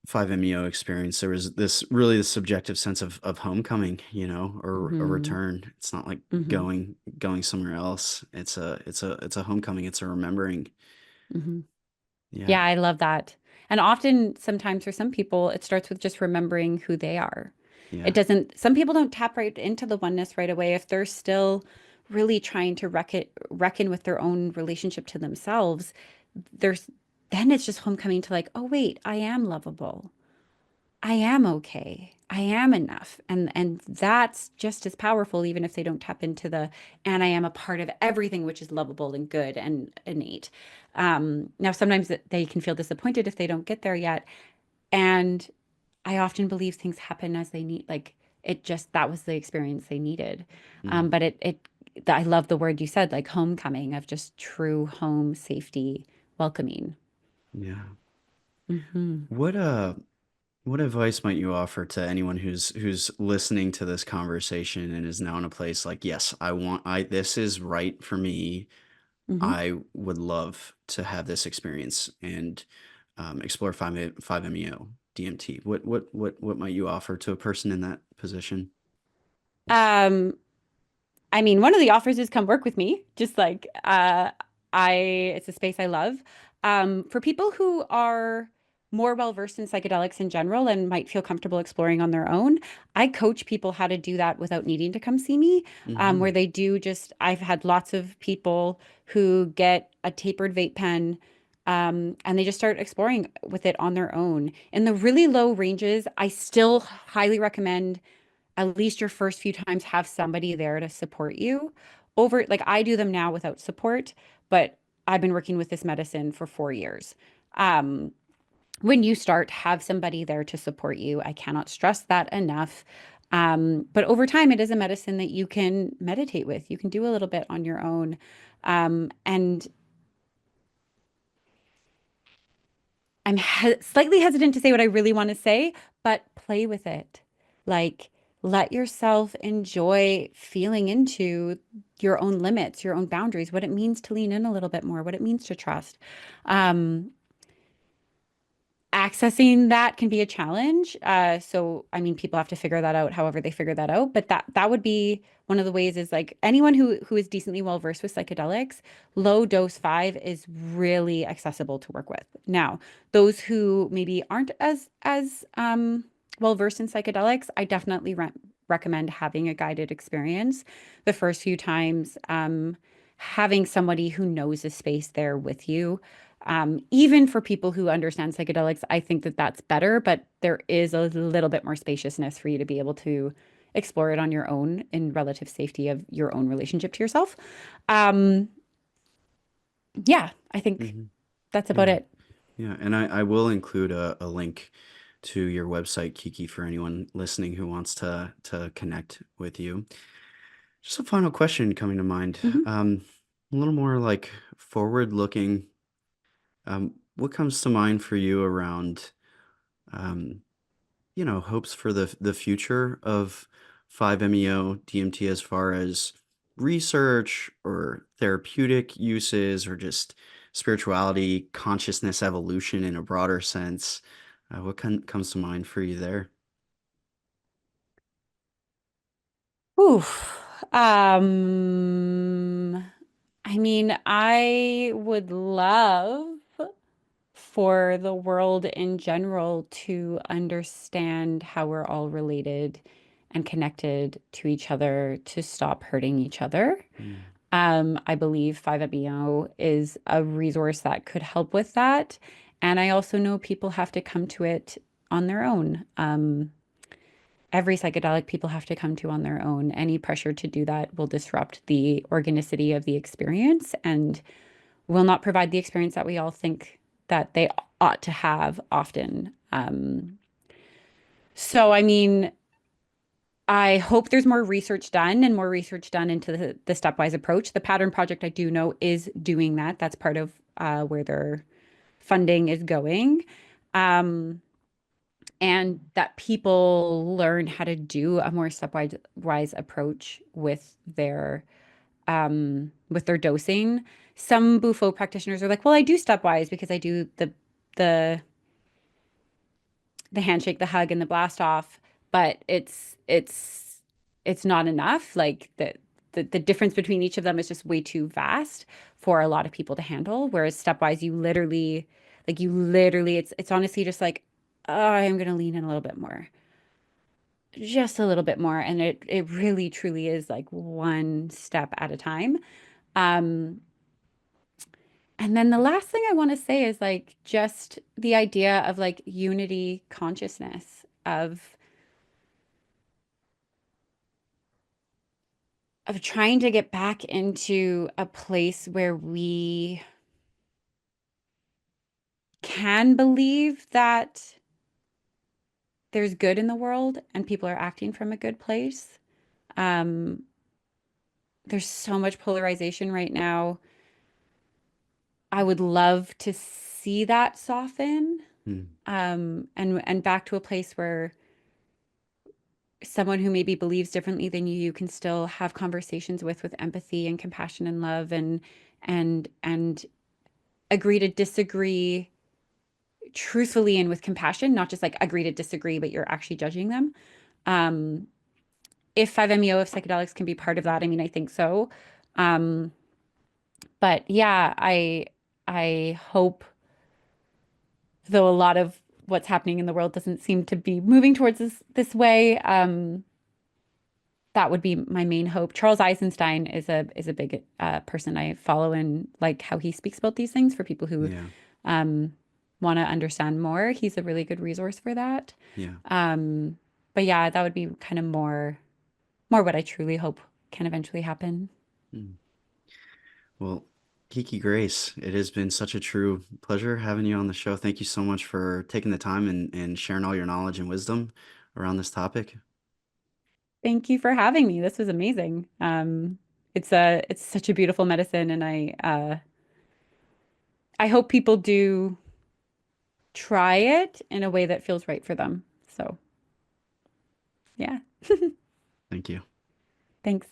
5-MeO experience, there was this really the subjective sense of homecoming, or a Hmm. return. It's not like Hmm. going somewhere else. It's a homecoming. It's a remembering. Hmm. Yeah, Yeah, I love that. And often, sometimes for some people, it starts with just remembering who they are. It yeah. doesn't, some people don't tap right into the oneness right away if they're still really trying to reckon with their own relationship to themselves. There's Then it's just homecoming to like, oh wait, I am lovable. I am okay. I am enough. And that's just as powerful, even if they don't tap into the, and I am a part of everything which is lovable and good and innate. Now sometimes they can feel disappointed if they don't get there yet. And I often believe things happen as they need, like, it just, that was the experience they needed. Mm, But I love the word you said, like homecoming, of just true home, safety, welcoming. yeah. Hmm. What what advice might you offer to anyone who's listening to this conversation and is now in a place like, yes, I this is right for me. Hmm. I would love to have this experience and explore 5-MeO DMT. What might you offer to a person in that position? Um, I mean, one of the offers is come work with me. Just like, I it's a space I love. For people who are more well versed in psychedelics in general and might feel comfortable exploring on their own, I coach people how to do that without needing to come see me. Where Hmm. they do just, I've had lots of people who get a tapered vape pen, and they just start exploring with it on their own. In the really low ranges, I still highly recommend at least your first few times have somebody there to support you. Over, like, I do them now without support, but I've been working with this medicine for 4 years. Um, when you start, have somebody there to support you. I cannot stress that enough. But over time, it is a medicine that you can meditate with. You can do a little bit on your own. And I'm slightly hesitant to say what I really want to say, but play with it. Like, let yourself enjoy feeling into your own limits, your own boundaries, what it means to lean in a little bit more, what it means to trust. Um, Accessing that can be a challenge. So I mean, people have to figure that out however they figure that out. But that would be one of the ways is like anyone who is decently well versed with psychedelics, low dose 5 is really accessible to work with. Now, those who maybe aren't as well versed in psychedelics, I definitely recommend having a guided experience the first few times, having somebody who knows the space there with you. Even for people who understand psychedelics, I think that that's better, but there is a little bit more spaciousness for you to be able to explore it on your own in relative safety of your own relationship to yourself. Um, yeah, I think Hmm. that's about Yeah. it. Yeah. And I will include a link to your website, Kiki, for anyone listening who wants to connect with you. Just a final question coming to mind. Mhm. A little more like forward looking. What comes to mind for you around, um, hopes for the future of 5-MeO DMT as far as research or therapeutic uses or just spirituality, consciousness evolution in a broader sense? What comes to mind for you there? Oof. I mean, I would love for the world in general to understand how we're all related and connected to each other to stop hurting each other. Mm, I believe 5MEO is a resource that could help with that. And I also know people have to come to it on their own. Every psychedelic people have to come to on their own. Any pressure to do that will disrupt the organicity of the experience and will not provide the experience that we all think that they ought to have often. So, I mean, I hope there's more research done and more research done into the stepwise approach. The Pattern Project, I do know, is doing that. That's part of where their funding is going. Um, and that people learn how to do a more stepwise wise approach with their dosing. Some Bufo practitioners are like, well, I do stepwise because I do the the handshake, the hug, and the blast off, but it's not enough. Like the difference between each of them is just way too vast for a lot of people to handle. Whereas stepwise, you literally, it's honestly just like, oh, I'm gonna lean in a little bit more, just a little bit more, and it really truly is like one step at a time. Um, and then the last thing I want to say is like just the idea of like unity consciousness of trying to get back into a place where we can believe that there's good in the world and people are acting from a good place. Um, there's so much polarization right now. I would love to see that soften, mm, and back to a place where someone who maybe believes differently than you can still have conversations with empathy and compassion and love and agree to disagree truthfully and with compassion, not just like agree to disagree, but you're actually judging them. Um, if 5MEO, if psychedelics can be part of that, I mean, I think so. Um, but yeah, I hope, though a lot of what's happening in the world doesn't seem to be moving towards this way, that would be my main hope. Charles Eisenstein is a big person I follow and like how he speaks about these things for people who yeah. um, want to understand more. He's a really good resource for that. Yeah. Um, but yeah, that would be kind of more what I truly hope can eventually happen. Mm. Well, Kiki Grace, it has been such a true pleasure having you on the show. Thank you so much for taking the time and sharing all your knowledge and wisdom around this topic. Thank you for having me. This was amazing. it's such a beautiful medicine, and I hope people do try it in a way that feels right for them. So, yeah. Thank you. Thanks.